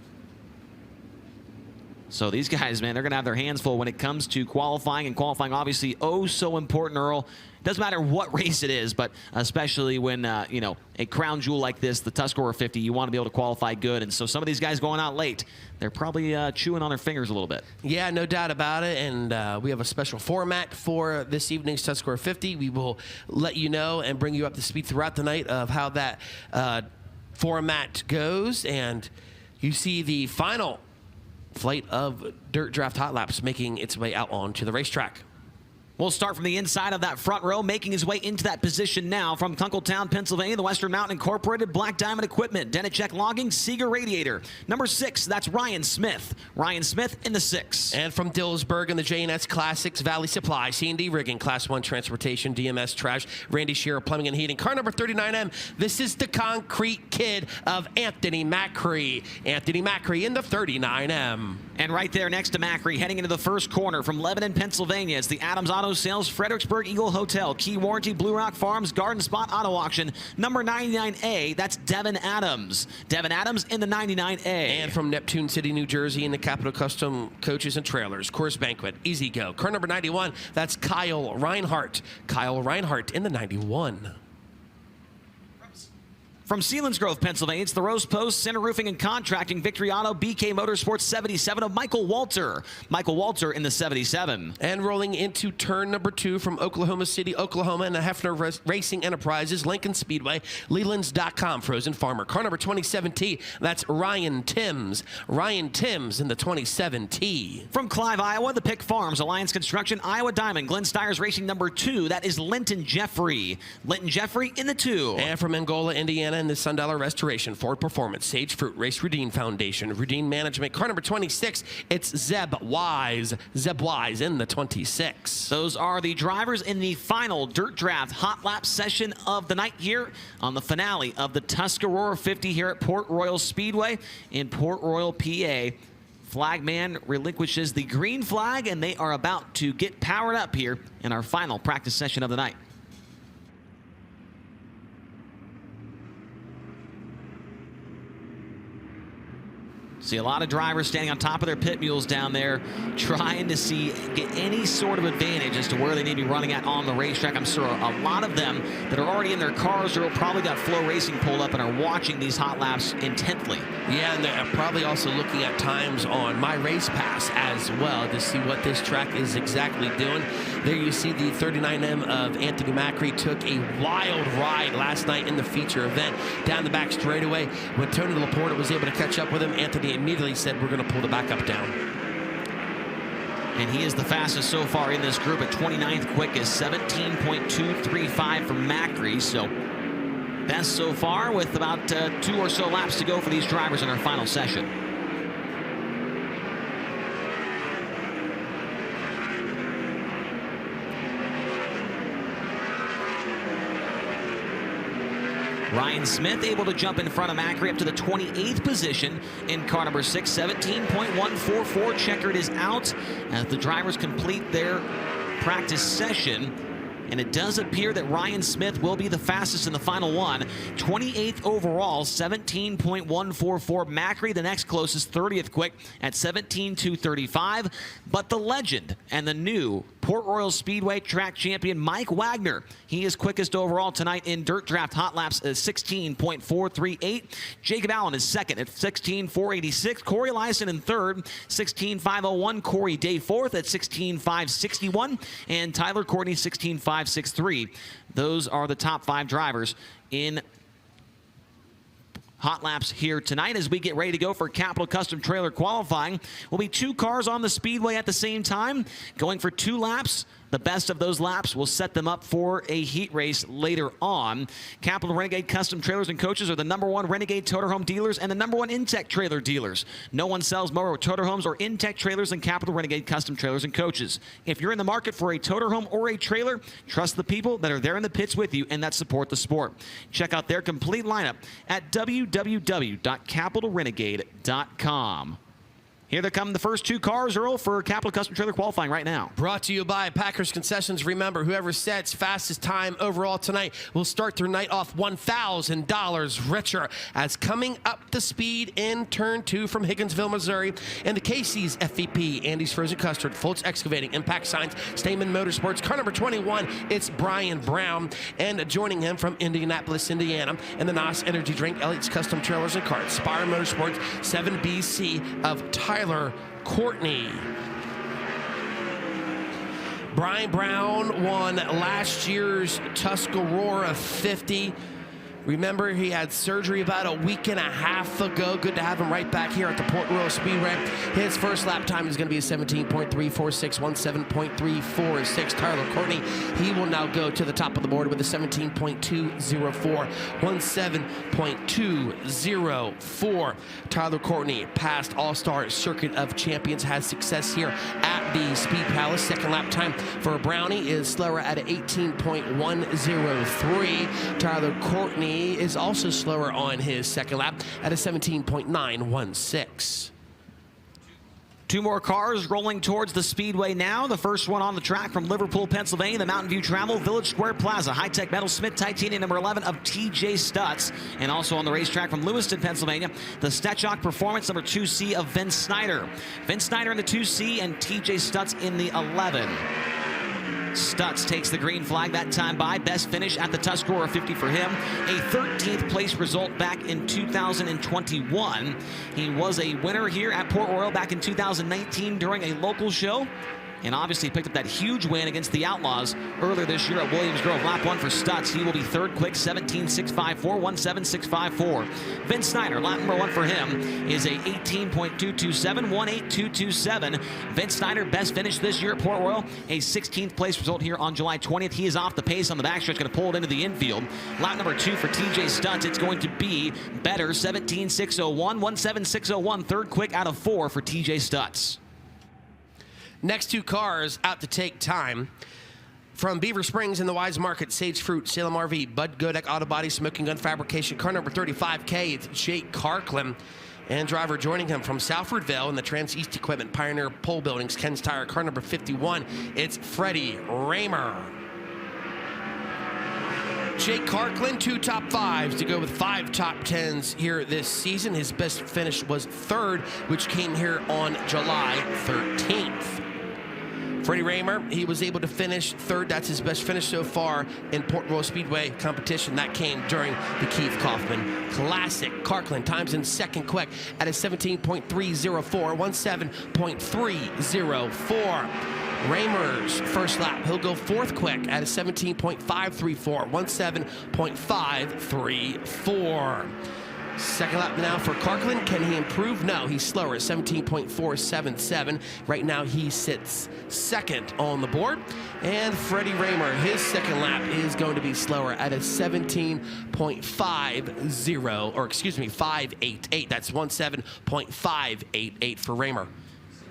So these guys, man, they're going to have their hands full when it comes to qualifying, and qualifying obviously oh so important, Earl. Doesn't matter what race it is, but especially when, you know, a crown jewel like this, the Tuscarora 50, you want to be able to qualify good. And so some of these guys going out late, they're probably chewing on their fingers a little bit. Yeah, no doubt about it. And we have a special format for this evening's Tuscarora 50. We will let you know and bring you up to speed throughout the night of how that format goes. And you see the final flight of dirt draft hot laps making its way out onto the racetrack. We'll start from the inside of that front row, making his way into that position now from Kunkletown, Pennsylvania, the Western Mountain Incorporated, Black Diamond Equipment, Denachek Logging, Seeger Radiator. Number 6, that's Ryan Smith. Ryan Smith in the 6. And from Dillsburg in the J&S Classics, Valley Supply, C&D Rigging, Class 1 Transportation, DMS Trash, Randy Shearer Plumbing and Heating. Car number 39M, this is the Concrete Kid of Anthony Macri. Anthony Macri in the 39M. And right there next to Macri, heading into the first corner from Lebanon, Pennsylvania, it's the Adams Auto Sales, Fredericksburg Eagle Hotel, Key Warranty, Blue Rock Farms, Garden Spot Auto Auction, number 99A, that's Devin Adams. Devin Adams in the 99A. And from Neptune City, New Jersey, in the Capital Custom Coaches and Trailers, Coors Banquet, Easy Go. Car number 91, that's Kyle Reinhart. Kyle Reinhart in the 91. From Selinsgrove, Pennsylvania, it's the Rose Post, Center Roofing and Contracting, Victory Auto, BK Motorsports 77 of Michael Walter. Michael Walter in the 77. And rolling into turn number 2 from Oklahoma City, Oklahoma, and the Hefner Racing Enterprises, Lincoln Speedway, Lelands.com, Frozen Farmer. Car number 27T, that's Ryan Timms. Ryan Timms in the 27T. From Clive, Iowa, the Pick Farms, Alliance Construction, Iowa Diamond, Glenn Stiers Racing number 2, that is Linton Jeffrey. Linton Jeffrey in the 2. And from Angola, Indiana, and the Sundollar Restoration, Ford Performance, Sage Fruit, Race Rudine Foundation, Rudine Management. Car number 26, it's Zeb Wise. Zeb Wise in the 26. Those are the drivers in the final dirt draft hot lap session of the night here on the finale of the Tuscarora 50 here at Port Royal Speedway in Port Royal, PA. Flagman relinquishes the green flag, and they are about to get powered up here in our final practice session of the night. See a lot of drivers standing on top of their pit mules down there, trying to get any sort of advantage as to where they need to be running at on the racetrack. I'm sure a lot of them that are already in their cars are probably got FloRacing pulled up and are watching these hot laps intently. Yeah, and they're probably also looking at times on My Race Pass as well to see what this track is exactly doing. There you see the 39M of Anthony Macri took a wild ride last night in the feature event down the back straightaway. When Tony Laporta was able to catch up with him, Anthony immediately said, we're going to pull the backup down. And he is the fastest so far in this group at 29th quickest, 17.235 from Macri. So best so far with about 2 or so laps to go for these drivers in our final session. Ryan Smith able to jump in front of Macri up to the 28th position in car number 6. 17.144. Checkered is out as the drivers complete their practice session. And it does appear that Ryan Smith will be the fastest in the final one. 28th overall, 17.144. Macri, the next closest, 30th quick at 17.235. But the legend and the new Port Royal Speedway track champion, Mike Wagner, he is quickest overall tonight in Dirt Draft Hot Laps at 16.438. Jacob Allen is second at 16.486. Corey Eliason in third, 16.501. Corey Day fourth at 16.561. And Tyler Courtney, 16.563. Those are the top 5 drivers in hot laps here tonight. As we get ready to go for Capital Custom Trailer qualifying, will be 2 cars on the speedway at the same time, going for 2 laps. The best of those laps will set them up for a heat race later on. Capital Renegade Custom Trailers and Coaches are the #1 Renegade Toter Home dealers and the #1 Intech Trailer dealers. No one sells more Toter Homes or Intech trailers than Capital Renegade Custom Trailers and Coaches. If you're in the market for a Toter Home or a trailer, trust the people that are there in the pits with you and that support the sport. Check out their complete lineup at www.capitalrenegade.com. Here they come, the first 2 cars, Earl, for Capital Custom Trailer qualifying right now. Brought to you by Packers Concessions. Remember, whoever sets fastest time overall tonight will start their night off $1,000 richer. As coming up the speed in turn 2 from Higginsville, Missouri, and the Casey's FVP, Andy's Frozen Custard, Fultz Excavating, Impact Signs, Stamen Motorsports. Car number 21, it's Brian Brown. And joining him from Indianapolis, Indiana, and the NOS Energy Drink, Elliott's Custom Trailers and Carts, Spire Motorsports, 7BC of Tyler Courtney. Brian Brown won last year's Tuscarora 50. Remember, he had surgery about a week and a half ago. Good to have him right back here at the Port Royal Speedway. His first lap time is going to be a 17.346, 17.346. Tyler Courtney, he will now go to the top of the board with a 17.204, 17.204. Tyler Courtney, past All-Star Circuit of Champions, has success here at the Speed Palace. Second lap time for Brownie is slower at 18.103. Tyler Courtney is also slower on his second lap at a 17.916. 2 more cars rolling towards the speedway now. The first one on the track from Liverpool, Pennsylvania, the Mountain View Travel Village Square Plaza. High-tech metal Smith Titanium number 11 of TJ Stutz. And also on the racetrack from Lewiston, Pennsylvania, the Stetchok Performance number 2C of Vince Snyder. Vince Snyder in the 2C and TJ Stutz in the 11. Stutz takes the green flag that time by. Best finish at the Tuscarora 50 for him. A 13th place result back in 2021. He was a winner here at Port Royal back in 2019 during a local show. And obviously picked up that huge win against the Outlaws earlier this year at Williams Grove. Lap 1 for Stutz. He will be third quick, 17.654, 17.654. Vince Snyder, lap number 1 for him, is a 18.227, 18.227. Vince Snyder, best finish this year at Port Royal, a 16th place result here on July 20th. He is off the pace on the backstretch, going to pull it into the infield. Lap number 2 for TJ Stutz. It's going to be better, 17.601, 17.601, third quick out of 4 for TJ Stutz. Next 2 cars out to take time. From Beaver Springs in the Wise Market, Sage Fruit, Salem RV, Bud Godek Auto Body, Smoking Gun Fabrication. Car number 35K, it's Jake Carklin. And driver joining him from Salfordville in the Trans-East Equipment Pioneer Pole Buildings, Ken's Tire, car number 51, it's Freddie Raymer. Jake Carklin, 2 top 5s to go with 5 top 10s here this season. His best finish was 3rd, which came here on July 13th. Freddie Raymer, he was able to finish 3rd. That's his best finish so far in Port Royal Speedway competition. That came during the Keith Kaufman Classic. Carklin times in 2nd quick at a 17.304, 17.304. Raymer's first lap, he'll go 4th quick at a 17.534, 17.534. Second lap now for Carklin. Can he improve? No, he's slower at 17.477. Right now he sits 2nd on the board. And Freddie Raymer, his second lap is going to be slower at a 17.50, or excuse me, 588. That's 17.588 for Raymer.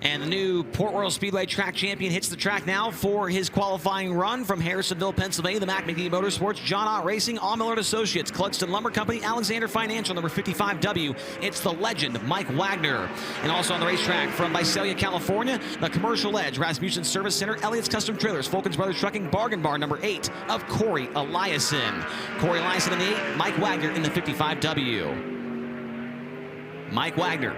And the new Port Royal Speedway track champion hits the track now for his qualifying run from Harrisonville, Pennsylvania. The Mac McNeely Motorsports, John Ott Racing, All Millard Associates, Clugston Lumber Company, Alexander Financial, number 55W. It's the legend, Mike Wagner. And also on the racetrack from Visalia, California, the Commercial Edge, Rasmussen Service Center, Elliott's Custom Trailers, Fulkins Brothers Trucking, Bargain Bar, number 8 of Corey Eliason. Corey Eliason in the 8, Mike Wagner in the 55W. Mike Wagner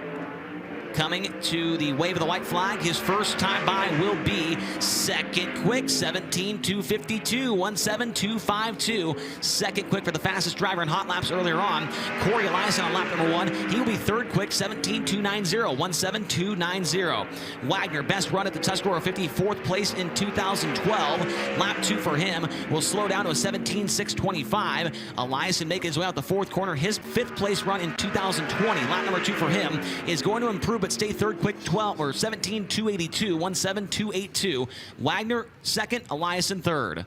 coming to the wave of the white flag. His first time by will be 2nd quick, 17.252, 17.252. 2nd quick for the fastest driver in hot laps earlier on. Corey Eliason on lap number 1. He will be 3rd quick, 17.290, 17.290. Wagner, best run at the Tuscarora 50, 4th place in 2012. Lap 2 for him will slow down to a 17.625. Eliason making his way out the 4th corner. His 5th place run in 2020. Lap number 2 for him is going to improve, but stay 3rd quick, 12 or 17.282, 17.282. Wagner 2nd, Eliason 3rd.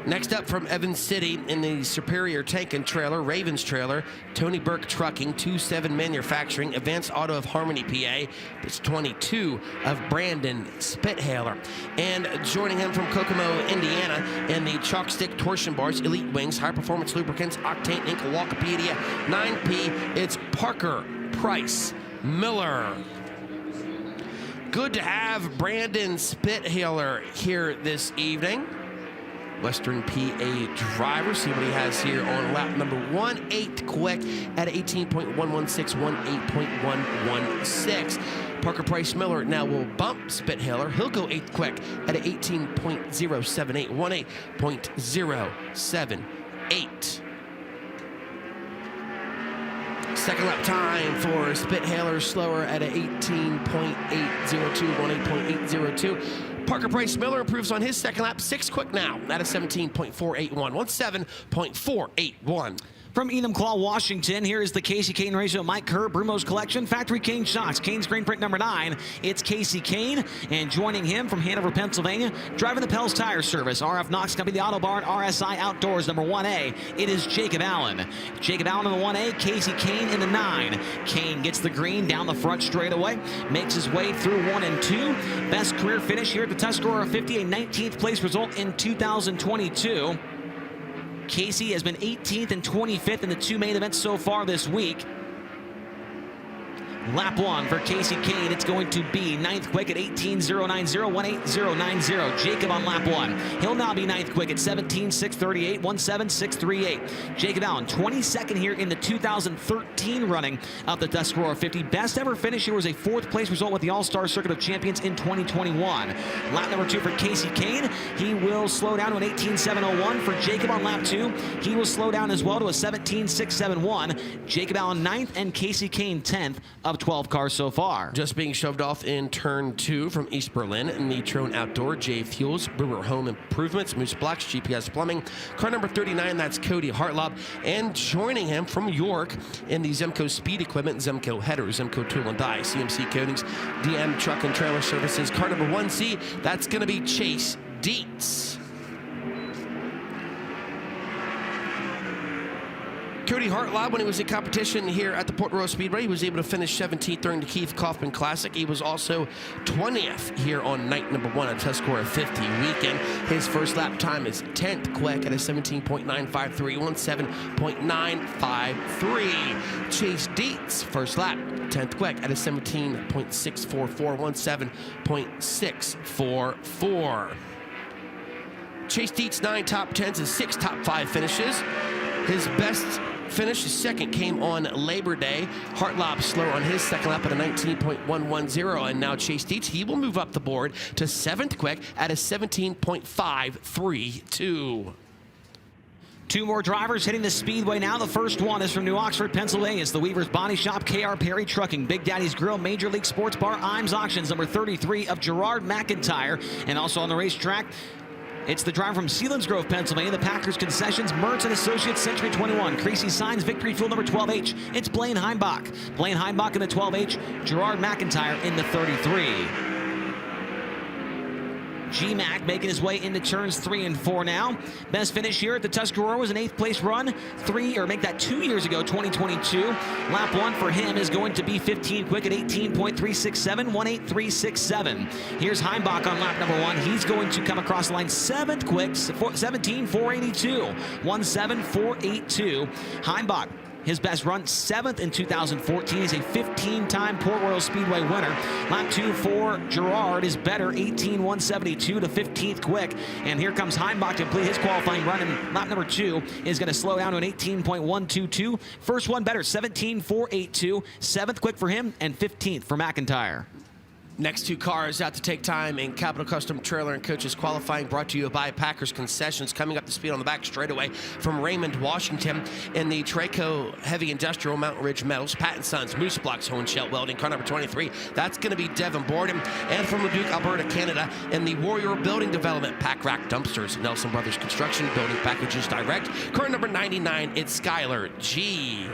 Next up from Evans City in the Superior Tank and Trailer, Ravens Trailer, Tony Burke Trucking, 27 Manufacturing, Advanced Auto of Harmony, PA. It's 22 of Brandon Spithaler. And joining him from Kokomo, Indiana, in the Chalk Stick Torsion Bars, Elite Wings, High Performance Lubricants, Octane Inc., Walkopedia, 9P, it's Parker Price Miller. Good to have Brandon Spithaler here this evening. Western PA driver. See what he has here on lap number 1. 8th quick at 18.116, 18.116. Parker Price Miller now will bump Spithaler. He'll go 8th quick at 18.078, 18.078. Second lap time for Spithaler, slower at a 18.802, 18.802. Parker Price Miller improves on his second lap, 6th quick now at a 17.481, 17.481. From Enumclaw, Washington, here is the Casey Kane Ratio Mike Kerr, Brumo's Collection, Factory Kane Shocks, Kane's Green Print number 9. It's Casey Kane, and joining him from Hanover, Pennsylvania, driving the Pell's Tire Service, RF Knox Company, the Auto Barn, RSI Outdoors, number 1A. It is Jacob Allen. Jacob Allen in the 1A, Casey Kane in the 9. Kane gets the green down the front straightaway, makes his way through 1 and 2. Best career finish here at the Tuscarora 50, a 19th place result in 2022. Casey has been 18th and 25th in the 2 main events so far this week. Lap 1 for Casey Kane, it's going to be 9th quick at 18.090, 18.090. Jacob on lap 1. He'll now be 9th quick at 17.638, 17.638. Jacob Allen, 22nd here in the 2013 running of the Tuscarora 50. Best ever finish here was a 4th place result with the All-Star Circuit of Champions in 2021. Lap number 2 for Casey Kane. He will slow down to an 18.701. For Jacob on lap 2, he will slow down as well to a 17.671. Jacob Allen 9th and Casey Kane 10th of 12 cars so far. Just being shoved off in turn 2 from East Berlin, Neutron Outdoor, J Fuels, Brewer Home Improvements, Moose Blocks, GPS Plumbing. Car number 39, that's Cody Hartlob. And joining him from York in the Zemco Speed Equipment, Zemco Headers, Zemco Tool and Die, CMC Coatings, DM Truck and Trailer Services. Car number 1C, that's going to be Chase Dietz. Cody Hartlaub, when he was in competition here at the Port Royal Speedway, he was able to finish 17th during the Keith Kaufman Classic. He was also 20th here on night number 1 at Tuscarora 50 weekend. His first lap time is 10th quick at a 17.953, 17.953. Chase Dietz, first lap, 10th quick at a 17.644, 17.644. Chase Dietz, 9 top 10s and 6 top 5 finishes. His best finish, his second, came on Labor Day. Hartlaub slower on his second lap at a 19.110, and now Chase Dietz, he will move up the board to 7th quick at a 17.532. Two more drivers hitting the Speedway now. The first one is from New Oxford, Pennsylvania. It's the Weaver's Body Shop, K.R. Perry Trucking, Big Daddy's Grill, Major League Sports Bar, Imes Auctions, number 33 of Gerard McIntyre. And also on the racetrack, it's the driver from Selinsgrove, Pennsylvania, the Packers Concessions, Mertz and Associates, Century 21, Creasy Signs, Victory Fuel, number 12H. It's Blaine Heimbach. Blaine Heimbach in the 12H, Gerard McIntyre in the 33. G-Mac making his way into turns 3 and 4 now. Best finish here at the Tuscarora was an 8th place run. 2 years ago, 2022. Lap 1 for him is going to be 15 quick at 18.367, 18367. Here's Heimbach on lap number 1. He's going to come across the line 7th quick, 17.482, 17482. Heimbach, his best run, 7th in 2014. He's a 15-time Port Royal Speedway winner. Lap 2 for Gerard is better, 18.172 to 15th quick. And here comes Heimbach to complete his qualifying run. And lap number 2 is going to slow down to an 18.122. First one better, 17.482. 7th quick for him and 15th for McIntyre. Next 2 cars out to take time in Capital Custom Trailer and Coaches qualifying, brought to you by Packers Concessions. Coming up the speed on the back straightaway from Raymond, Washington, in the Traco Heavy Industrial Mountain Ridge Metals, Pat & Sons, Moose Blocks, Hone Shell Welding, car number 23. That's going to be Devin Borden. And from Leduc, Alberta, Canada, in the Warrior Building Development, Pack Rack Dumpsters, Nelson Brothers Construction, Building Packages Direct. Car number 99, it's Skylar G.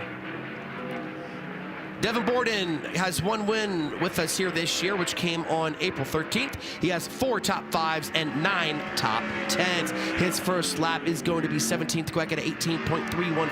Devin Borden has 1 win with us here this year, which came on April 13th. He has 4 top 5s and 9 top 10s. His first lap is going to be 17th quick at 18.314,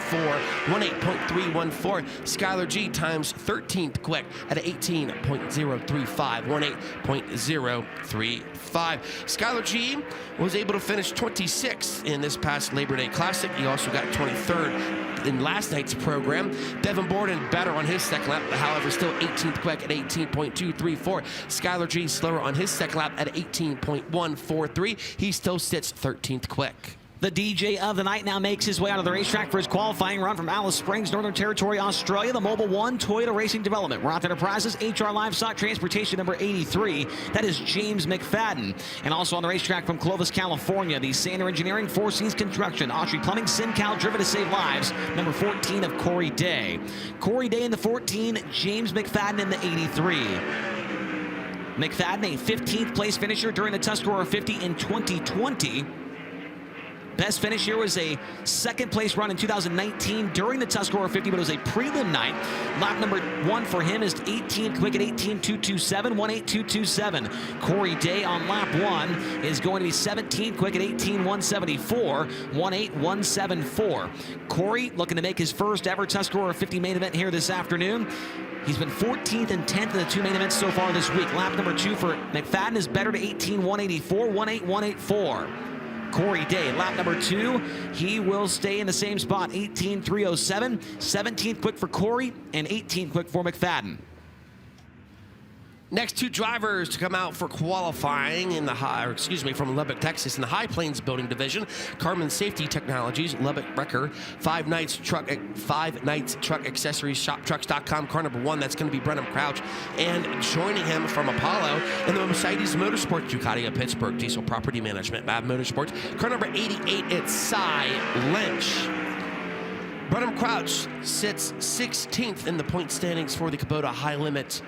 18.314. Skylar G times 13th quick at 18.035, 18.035. Skylar G was able to finish 26th in this past Labor Day Classic. He also got 23rd in last night's program. Devin Borden better on his second lap, however, still 18th quick at 18.234. Skylar G slower on his second lap at 18.143. He still sits 13th quick. The DJ of the night now makes his way out of the racetrack for his qualifying run from Alice Springs, Northern Territory, Australia. The Mobile One Toyota Racing Development, Roth Enterprises, HR Livestock Transportation number 83. That is James McFadden. And also on the racetrack from Clovis, California, the Sander Engineering, Four Seas Construction, Autry Plumbing, SynCal, Driven to Save Lives, number 14 of Corey Day. Corey Day in the 14, James McFadden in the 83. McFadden, a 15th place finisher during the Tuscarora 50 in 2020. Best finish here was a 2nd place run in 2019 during the Tuscarora 50, but it was a prelim night. Lap number 1 for him is 18th quick at 18.227, 18227. Corey Day on lap 1 is going to be 17th quick at 18.174, 18174. Corey looking to make his first ever Tuscarora 50 main event here this afternoon. He's been 14th and 10th in the 2 main events so far this week. Lap number 2 for McFadden is better to 18.184, 18184. Corey Day, lap number 2, he will stay in the same spot, 18.307, 17th quick for Corey and 18th quick for McFadden. Next 2 drivers to come out for qualifying in the from Lubbock, Texas, in the High Plains Building Division. Carmen Safety Technologies, Lubbock Wrecker, 5 Nights Truck Accessories, ShopTrucks.com. Car number 1, that's going to be Brenham Crouch. And joining him from Apollo in the Mercedes Motorsports, Ducati of Pittsburgh, Diesel Property Management, MAV Motorsports. Car number 88, it's Cy Lynch. Brenham Crouch sits 16th in the point standings for the Kubota High Limit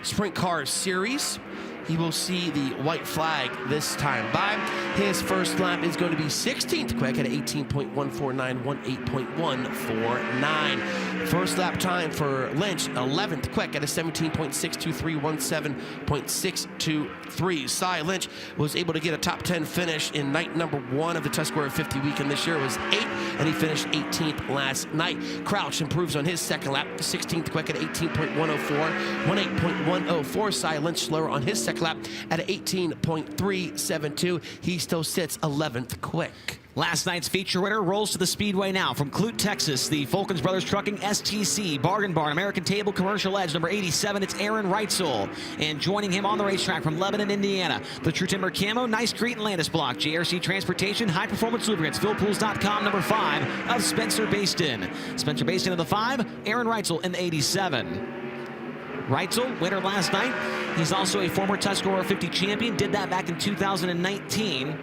Sprint Car Series. he will see the white flag this time by. His first lap is going to be 16th quick at 18.149, 18.149. First lap time for Lynch, 11th quick at a 17.623, 17.623. Cy Lynch was able to get a top 10 finish in night number 1 of the Tuscarora 50 weekend this year. It was 8th, and he finished 18th last night. Crouch improves on his second lap, 16th quick at 18.104, 18.104. Cy Lynch slower on his second lap at 18.372. He still sits 11th quick. Last night's feature winner rolls to the Speedway now from Clute, Texas. The Fulkins Brothers Trucking STC Bargain Barn American Table Commercial Edge number 87. It's Aaron Reitzel. And joining him on the racetrack from Lebanon, Indiana, the True Timber Camo, Nice Street and Landis Block, JRC Transportation, High Performance Lubricants, PhilPools.com number 5 of Spencer Bastin. Spencer Bastin in the 5, Aaron Reitzel in the 87. Reitzel, winner last night. He's also a former Tuscarora 50 champion. Did that back in 2019.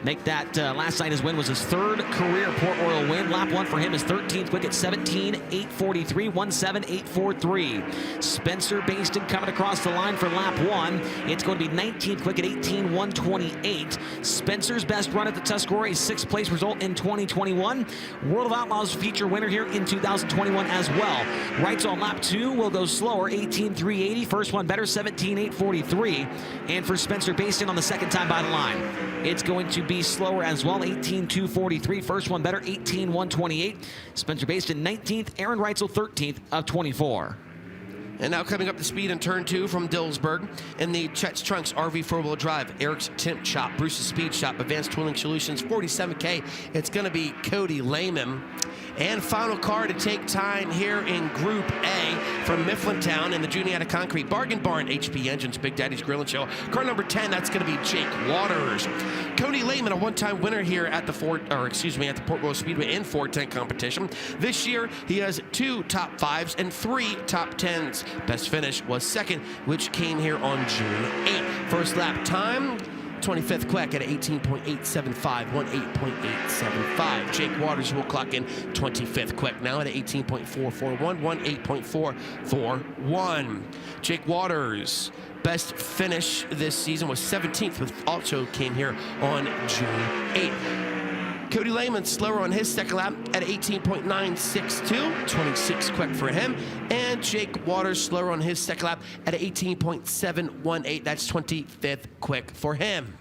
Make that last night his win was his 3rd career Port Royal win. Lap 1 for him is 13th quick at 17.843, 17.843. Spencer Bastin coming across the line for lap 1. It's going to be 19th quick at 18.128. Spencer's best run at the Tuscarora, a 6th place result in 2021. World of Outlaws feature winner here in 2021 as well. Wrights on lap 2 will go slower, 18.380. First one better, 17.843. And for Spencer Bastin on the second time by the line, it's going to be slower as well, 18.243. First one better, 18.128. Spencer Bastin 19th, Aaron Reitzel 13th of 24. And now coming up to speed in turn 2 from Dillsburg in the Chet's Trunks RV 4-wheel drive, Eric's Tint Shop, Bruce's Speed Shop, Advanced Tooling Solutions, 47K. It's going to be Cody Lehman. And final car to take time here in Group A from Mifflintown in the Juniata Concrete Bargain Barn HP Engines, Big Daddy's Grill and Chill. Car number 10, that's going to be Jake Waters. Cody Lehman, a one-time winner here at the Port Royal Speedway in 410 competition. This year, he has 2 top 5s and 3 top 10s. Best finish was 2nd, which came here on June 8th. First lap time, 25th quick at 18.875, 18.875. Jake Waters will clock in 25th quick now at 18.441, 18.441. Jake Waters' best finish this season was 17th, which also came here on June 8th. Cody Lehman slower on his second lap at 18.962, 26 quick for him. And Jake Waters slower on his second lap at 18.718, that's 25th quick for him.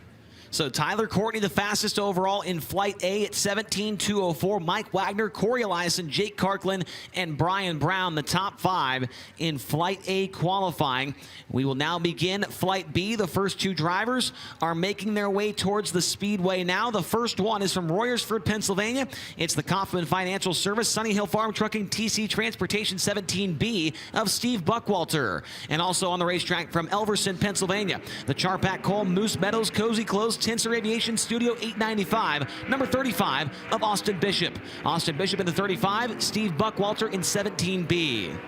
So Tyler Courtney, the fastest overall in Flight A at 17.204. Mike Wagner, Corey Eliason, Jake Karklin, and Brian Brown, the top 5 in Flight A qualifying. We will now begin Flight B. The first 2 drivers are making their way towards the Speedway now. The first one is from Royersford, Pennsylvania. It's the Kaufman Financial Service, Sunny Hill Farm Trucking, TC Transportation 17B of Steve Buckwalter. And also on the racetrack from Elverson, Pennsylvania, the Charpak Coal, Moose Meadows, Cozy Close, Tensor Aviation Studio 895, number 35 of Austin Bishop. Austin Bishop in the 35, Steve Buckwalter in 17B.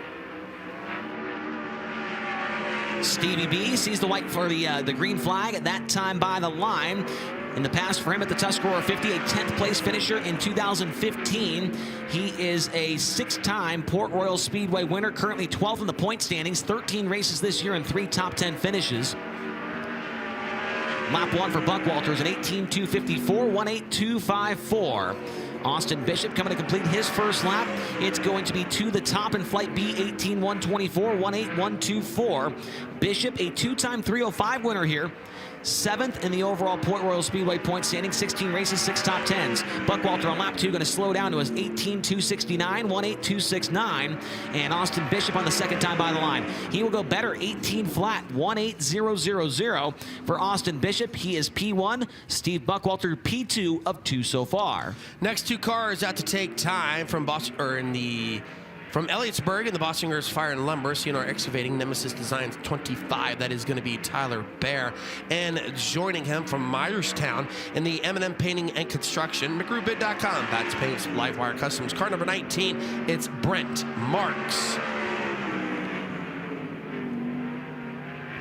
Stevie B sees the white for the green flag at that time by the line. In the past for him at the Tuscarora 50, a 10th place finisher in 2015. He is a 6-time Port Royal Speedway winner, currently 12th in the point standings, 13 races this year and 3 top 10 finishes. Lap 1 for Buckwalter is an 18.254, 18.254. Austin Bishop coming to complete his first lap. It's going to be to the top in Flight B, 18.124, 18.124. Bishop, a 2-time 305 winner here. 7th in the overall Port Royal Speedway point standing, 16 races, 6 top 10s. Buckwalter on lap 2 going to slow down to his 18.269, 18.269. And Austin Bishop on the second time by the line. He will go better, 18 flat, 18.000 for Austin Bishop. He is P1, Steve Buckwalter P2 of 2 so far. Next 2 cars out to take time from From Elliotsburg in the Bossingers Fire and Lumber, CNR Excavating, Nemesis Designs 25. That is going to be Tyler Bear. And joining him from Myerstown in the M&M Painting and Construction, McGrewBid.com. That's Paints, Livewire Customs. Car number 19, it's Brent Marks.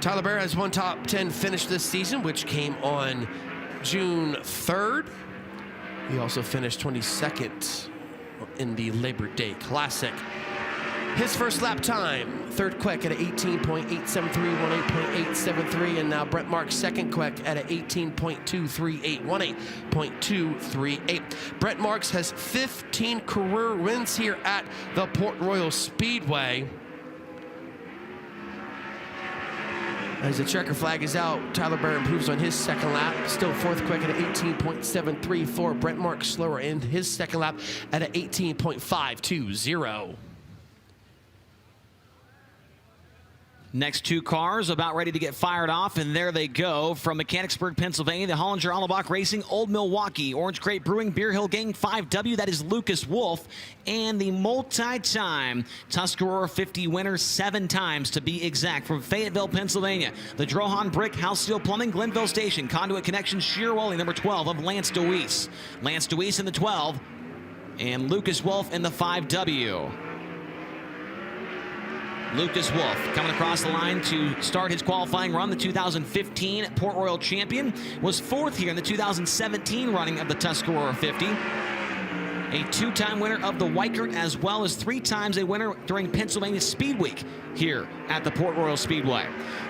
Tyler Bear has 1 top 10 finish this season, which came on June 3rd. He also finished 22nd in the Labor Day Classic. His first lap time, third quick at a 18.873, 18.873, and now Brent Marks second quick at a 18.238, 18.238. Brent Marks has 15 career wins here at the Port Royal Speedway. As the checker flag is out, Tyler Barr improves on his second lap. Still fourth quick at an 18.734. Brent Marks slower in his second lap at an 18.520. Next two cars about ready to get fired off, and there they go. From Mechanicsburg, Pennsylvania, the Hollinger Allebach Racing, Old Milwaukee, Orange Crate Brewing, Beer Hill Gang 5W, that is Lucas Wolf, and the multi-time Tuscarora 50 winner, 7 times to be exact, from Fayetteville, Pennsylvania, the Drohan Brick, House Steel Plumbing, Glenville Station, Conduit Connection, Shearwally, number 12 of Lance DeWeese. Lance DeWeese in the 12, and Lucas Wolf in the 5W. Lucas Wolf coming across the line to start his qualifying run. The 2015 Port Royal champion, was 4th here in the 2017 running of the Tuscarora 50. A 2-time winner of the Weikert, as well as 3 times a winner during Pennsylvania Speed Week here at the Port Royal Speedway.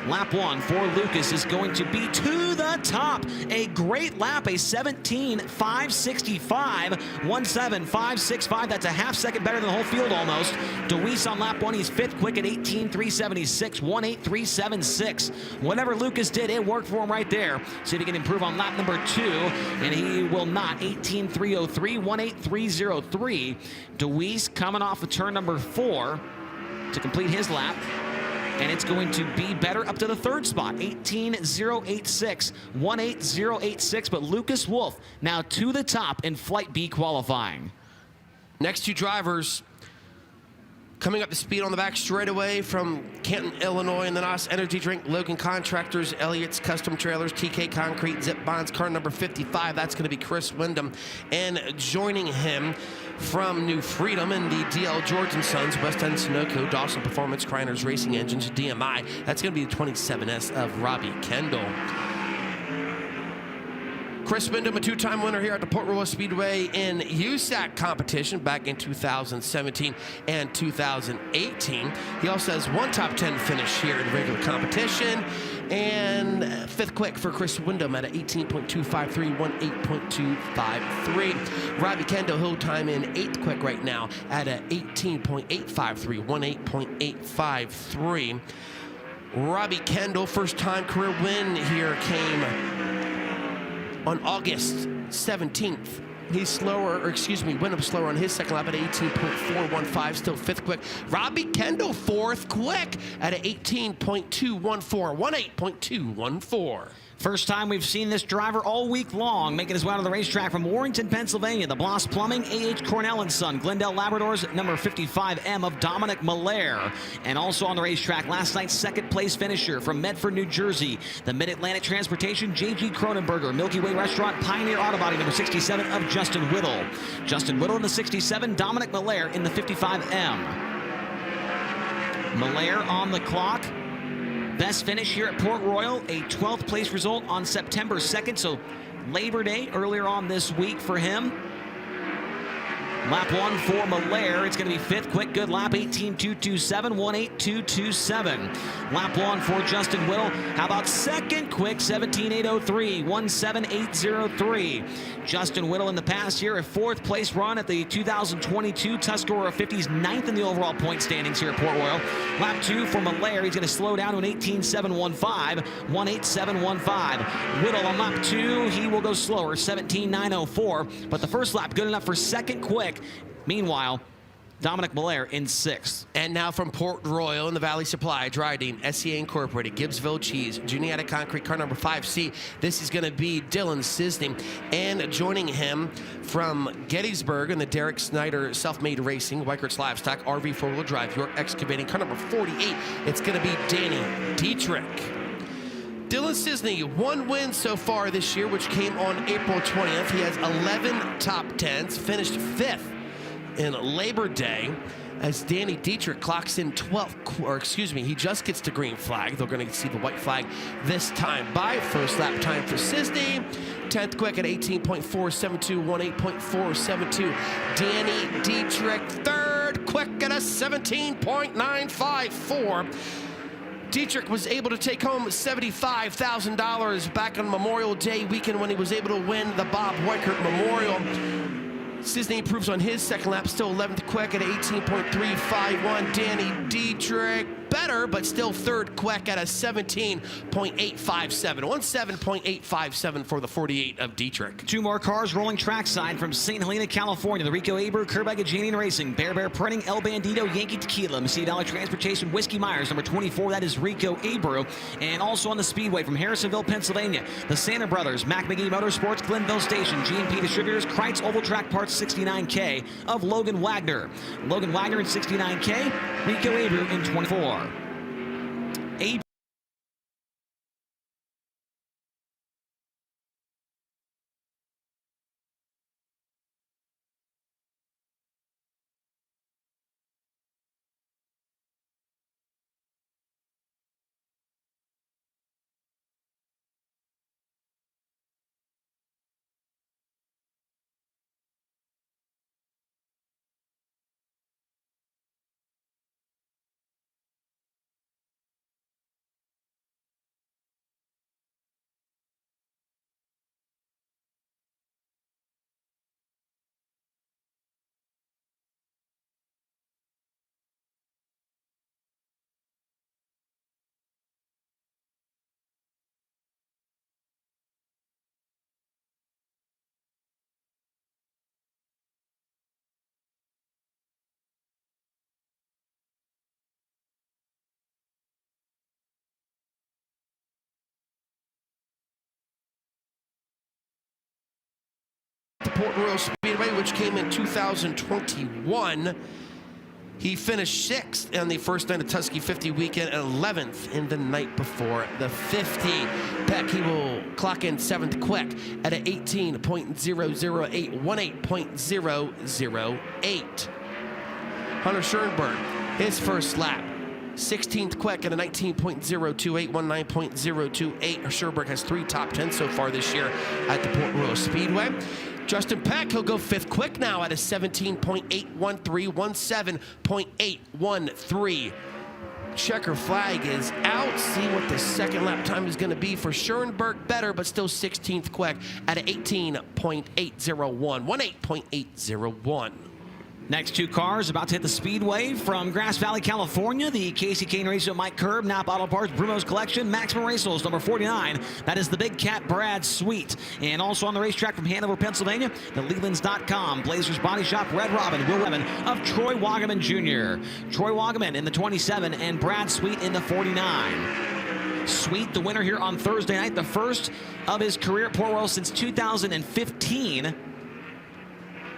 Lap 1 for Lucas is going to be to the top. A great lap, a 17.565, 17.565. That's a half second better than the whole field almost. DeWeese on lap 1, he's 5th quick at 18.376, 18.376. Whatever Lucas did, it worked for him right there. See if he can improve on lap number 2, and he will not. 18.303, 18.303. DeWeese coming off of turn number 4 to complete his lap. And it's going to be better up to the 3rd spot, 18.086, 18.086. But Lucas Wolf now to the top in Flight B qualifying. Next 2 drivers coming up the speed on the back straightaway from Canton, Illinois, and the NOS Energy Drink, Logan Contractors, Elliott's Custom Trailers, TK Concrete, Zip Bonds, car number 55. That's going to be Chris Wyndham. And joining him from New Freedom and the DL George & Sons, West End Sunoco, Dawson Performance, Kreiners Racing Engines, DMI. That's going to be the 27S of Robbie Kendall. Chris Wyndham, a 2-time winner here at the Port Royal Speedway in USAC competition back in 2017 and 2018. He also has 1 top 10 finish here in regular competition. And 5th quick for Chris Wyndham at an 18.253, 18.253. Robbie Kendall, he'll time in 8th quick right now at an 18.853, 18.853. Robbie Kendall, first time career win here came on August 17th. He's slower, or excuse me, Wyndham slower on his second lap at 18.415, still 5th quick. Robbie Kendall, 4th quick at an 18.214, 18.214. First time we've seen this driver all week long, making his way out of the racetrack from Warrington, Pennsylvania. The Bloss Plumbing, A.H. Cornell & Son, Glendale Labradors, number 55M of Dominic Malaire. And also on the racetrack, last night's 2nd place finisher from Medford, New Jersey. The Mid-Atlantic Transportation, J.G. Cronenberger, Milky Way Restaurant, Pioneer Auto Body, number 67 of Justin Whittle. Justin Whittle in the 67, Dominic Malaire in the 55M. Malaire on the clock. Best finish here at Port Royal, a 12th place result on September 2nd, so Labor Day earlier on this week for him. Lap 1 for Malaire. It's going to be 5th quick, good lap, 18.227, 18.227. Lap 1 for Justin Whittle. How about 2nd quick, 17.803, 17.803. Justin Whittle in the past year, a 4th place run at the 2022 Tuscarora 50s, 9th in the overall point standings here at Port Royal. Lap 2 for Malaire. He's going to slow down to an 18.715, 18.715. Whittle on lap 2, he will go slower, 17.904. But the first lap good enough for 2nd quick. Meanwhile, Dominic Malaire in 6th. And now from Port Royal in the Valley Supply, Dryden, SCA Incorporated, Gibbsville Cheese, Juniata Concrete, car number 5C. This is going to be Dylan Sisney. And joining him from Gettysburg and the Derek Snyder Self-Made Racing, Weikert's Livestock, RV 4-wheel drive, York Excavating, car number 48. It's going to be Danny Dietrich. Dylan Sisney, 1 win so far this year, which came on April 20th. He has 11 top 10s, finished 5th in Labor Day, as Danny Dietrich clocks in 12th, or excuse me, he just gets the green flag. They're going to see the white flag this time by first lap time for Sisney. 10th quick at 18.472, 18.472. Danny Dietrich, 3rd quick at a 17.954. Dietrich was able to take home $75,000 back on Memorial Day weekend when he was able to win the Bob Weichert Memorial. Sisney improves on his second lap, still 11th quick at 18.351. Danny Dietrich better, but still third quick at a 17.857. 17.857 for the 48 of Dietrich. Two more cars rolling trackside from St. Helena, California. The Rico Abreu, Kerr-Bagaginian Racing, Bear Printing, El Bandito, Yankee Tequila, Messi Dollar Transportation, Whiskey Myers, number 24, that is Rico Abreu. And also on the Speedway from Harrisonville, Pennsylvania, the Santa Brothers, Mac McGee Motorsports, Glenville Station, G&P Distributors, Kreitz Oval Track Parts 69K of Logan Wagner. Logan Wagner in 69K, Rico Abreu in 24. The Port Royal Speedway, which came in 2021. He finished 6th on the first night of Tusky 50 weekend and 11th in the night before the 50. Beck, he will clock in 7th quick at an 18.008, 18.008. Hunter Schoenberg, his first lap, 16th quick at a 19.028, 19.028. Schoenberg has 3 top 10 so far this year at the Port Royal Speedway. Justin Peck, he'll go 5th quick now at a 17.813, 17.813. Checker flag is out. See what the second lap time is going to be for Schoenberg. Better, but still 16th quick at an 18.801, 18.801. Next two cars about to hit the Speedway from Grass Valley, California. The Casey Kane Racer, Mike Curb, Napa Auto Parts, Brumo's Collection, Maximum Racers, number 49. That is the Big Cat Brad Sweet. And also on the racetrack from Hanover, Pennsylvania, the Lelands.com, Blazers Body Shop, Red Robin, Will Levin of Troy Wagaman Jr. Troy Wagaman in the 27 and Brad Sweet in the 49. Sweet, the winner here on Thursday night, the first of his career at Port Royal since 2015.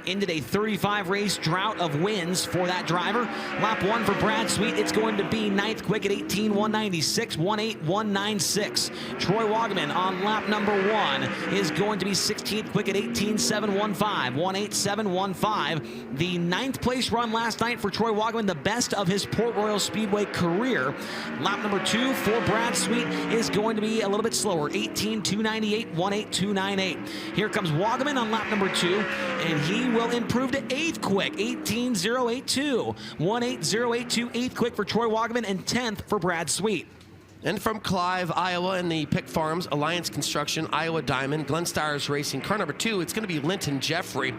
Ended a 35-race drought of wins for that driver. Lap 1 for Brad Sweet. It's going to be 9th quick at 18.196, 18.196. Troy Wagaman on lap number 1 is going to be 16th quick at 18.715, 18.715. The 9th place run last night for Troy Wagaman, the best of his Port Royal Speedway career. Lap number 2 for Brad Sweet is going to be a little bit slower, 18.298, 18.298. Here comes Wagaman on lap number 2, and he will improve to 8th quick, 18.082, 18.082, 8th quick for Troy Wagaman, and 10th for Brad Sweet. And from Clive, Iowa, and the Pick Farms, Alliance Construction, Iowa Diamond, Glenn Stires Racing, car number 2, it's going to be Linton Jeffrey.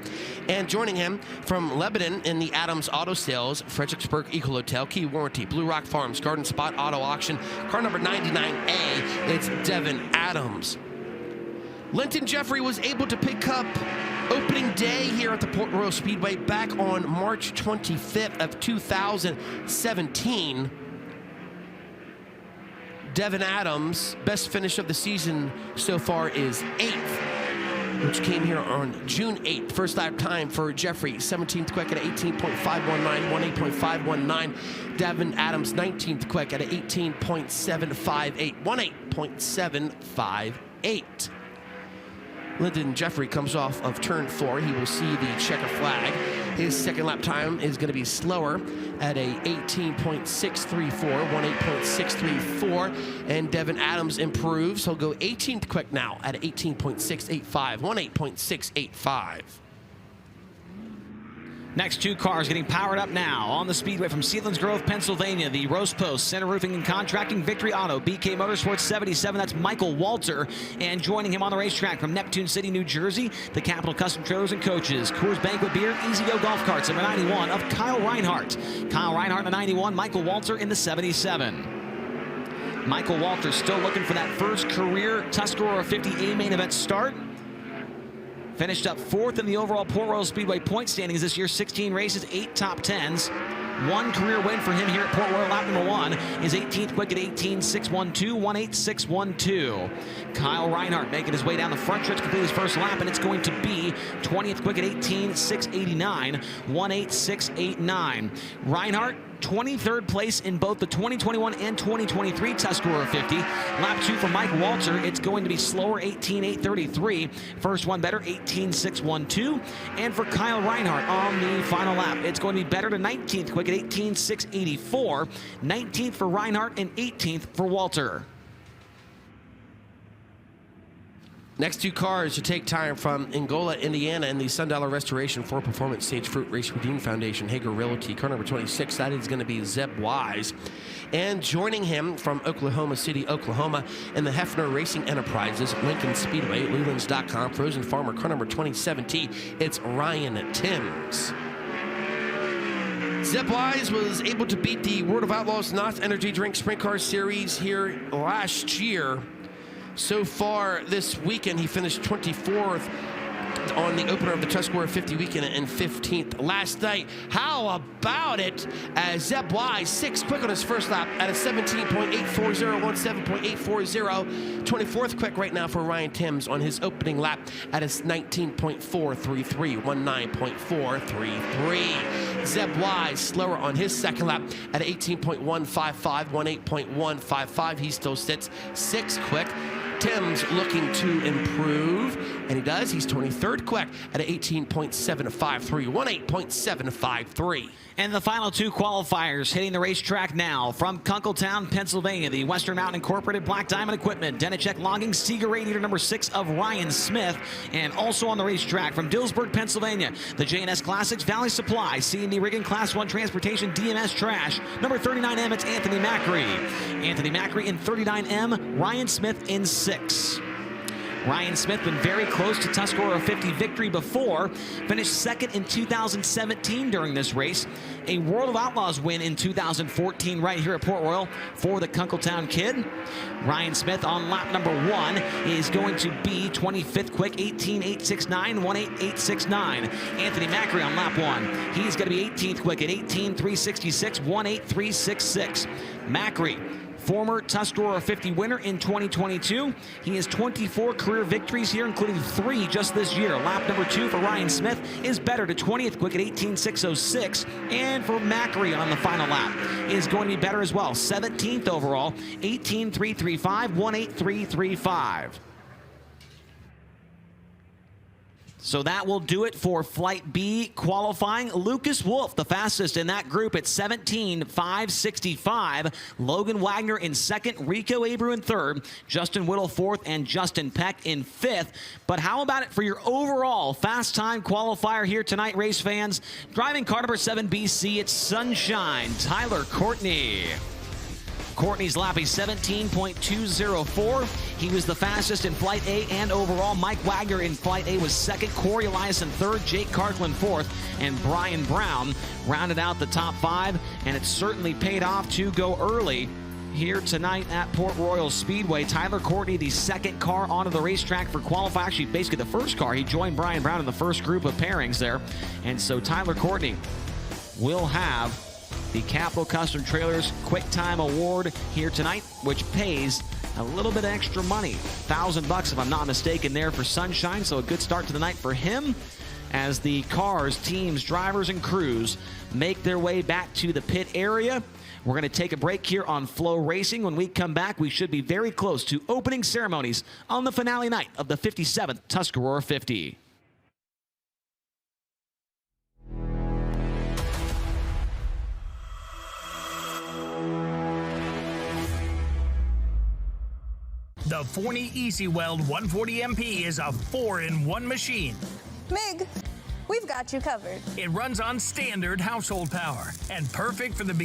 And joining him from Lebanon in the Adams Auto Sales, Fredericksburg Equal Hotel, Key Warranty, Blue Rock Farms, Garden Spot Auto Auction, car number 99A, it's Devin Adams. Linton Jeffrey was able to pick up opening day here at the Port Royal Speedway back on March 25th of 2017. Devin Adams' best finish of the season so far is 8th, which came here on June 8th. First lap time for Jeffrey, 17th quick at 18.519, 18.519. Devin Adams, 19th quick at 18.758, 18.758. Lyndon Jeffrey comes off of turn 4. He will see the checker flag. His second lap time is going to be slower at a 18.634, 18.634. And Devin Adams improves. He'll go 18th quick now at 18.685, 18.685. Next two cars getting powered up now on the Speedway from Sealands Grove, Pennsylvania. The Roast Post, Center Roofing and Contracting, Victory Auto, BK Motorsports 77. That's Michael Walter. And joining him on the racetrack from Neptune City, New Jersey, the Capital Custom Trailers and Coaches, Coors Banquet Beer, Easy Go Golf Carts, number 91 of Kyle Reinhardt. Kyle Reinhardt in the 91, Michael Walter in the 77. Michael Walter still looking for that first career Tuscarora 50 A main event start. Finished up 4th in the overall Port Royal Speedway point standings this year, 16 races, 8 top 10s. One career win for him here at Port Royal. Lap number 1 is 18th quick at 18.612, 18612. Kyle Reinhardt making his way down the front stretch, complete his first lap, and it's going to be 20th quick at 18.689, 18689. Reinhardt, 23rd place in both the 2021 and 2023 Tuscarora 50. Lap 2 for Mike Walter, it's going to be slower, 18.833. First one better, 18.612. And for Kyle Reinhardt on the final lap, it's going to be better to 19th quick at 18.684. 19th for Reinhardt and 18th for Walter. Next two cars to take time from Angola, Indiana, and the Sundollar Restoration for Performance Stage Fruit Race Redeem Foundation, Hager Realty. Car number 26, that is going to be Zeb Wise. And joining him from Oklahoma City, Oklahoma, and the Hefner Racing Enterprises, Lincoln Speedway, Lelands.com, Frozen Farmer, car number 2070, it's Ryan Timms. Zeb Wise was able to beat the World of Outlaws NOS Energy Drink Sprint Car Series here last year. So far this weekend, he finished 24th on the opener of the Tuscarora 50 weekend and 15th last night. How about it as Zeb Wise, 6th quick on his first lap at a 17.840, 17.840. 24th quick right now for Ryan Timms on his opening lap at a 19.433, 19.433. Zeb Wise slower on his second lap at 18.155, 18.155. He still sits 6th quick. Timms looking to improve, and he does. He's 23rd quick at 18.753, 18.753. And the final two qualifiers hitting the racetrack now from Kunkletown, Pennsylvania, the Western Mountain Incorporated Black Diamond Equipment, Denichek Logging, Seeger Radiator number 6 of Ryan Smith, and also on the racetrack from Dillsburg, Pennsylvania, the J&S Classics, Valley Supply, C&D Rigging, Class 1 Transportation, DMS Trash, number 39M, it's Anthony Macri. Anthony Macri in 39M, Ryan Smith in 6. Ryan Smith been very close to Tuscarora 50 victory before, finished 2nd in 2017 during this race. A World of Outlaws win in 2014 right here at Port Royal for the Kunkletown kid. Ryan Smith on lap number 1 is going to be 25th quick, 18.869, 18869. Anthony Macri on lap 1, he's going to be 18th quick at 18.366, 18366. Macri, former Tuscarora 50 winner in 2022. He has 24 career victories here, including 3 just this year. Lap number 2 for Ryan Smith is better to 20th quick at 18.606. And for Macri on the final lap is going to be better as well. 17th overall, 18.335, 18335. So that will do it for Flight B qualifying. Lucas Wolf, the fastest in that group at 17.565. Logan Wagner in 2nd, Rico Abreu in 3rd, Justin Whittle 4th, and Justin Peck in 5th. But how about it for your overall fast time qualifier here tonight, race fans? Driving car number 7 BC, it's Sunshine, Tyler Courtney. Courtney's lap is 17.204. He was the fastest in Flight A and overall. Mike Wagner in Flight A was 2nd, Corey Eliason 3rd, Jake Carklin 4th, and Brian Brown rounded out the top 5, and it certainly paid off to go early here tonight at Port Royal Speedway. Tyler Courtney, the 2nd car onto the racetrack for qualifying. Actually, basically the 1st car. He joined Brian Brown in the first group of pairings there, and so Tyler Courtney will have the Capital Custom Trailers Quick Time Award here tonight, which pays a little bit of extra money, $1,000 if I'm not mistaken there for Sunshine. So a good start to the night for him as the cars, teams, drivers, and crews make their way back to the pit area. We're going to take a break here on FloRacing. When we come back, we should be very close to opening ceremonies on the finale night of the 57th Tuscarora 50. The Forney Easy Weld 140 MP is a 4-in-1 machine. Mig, we've got you covered. It runs on standard household power and perfect for the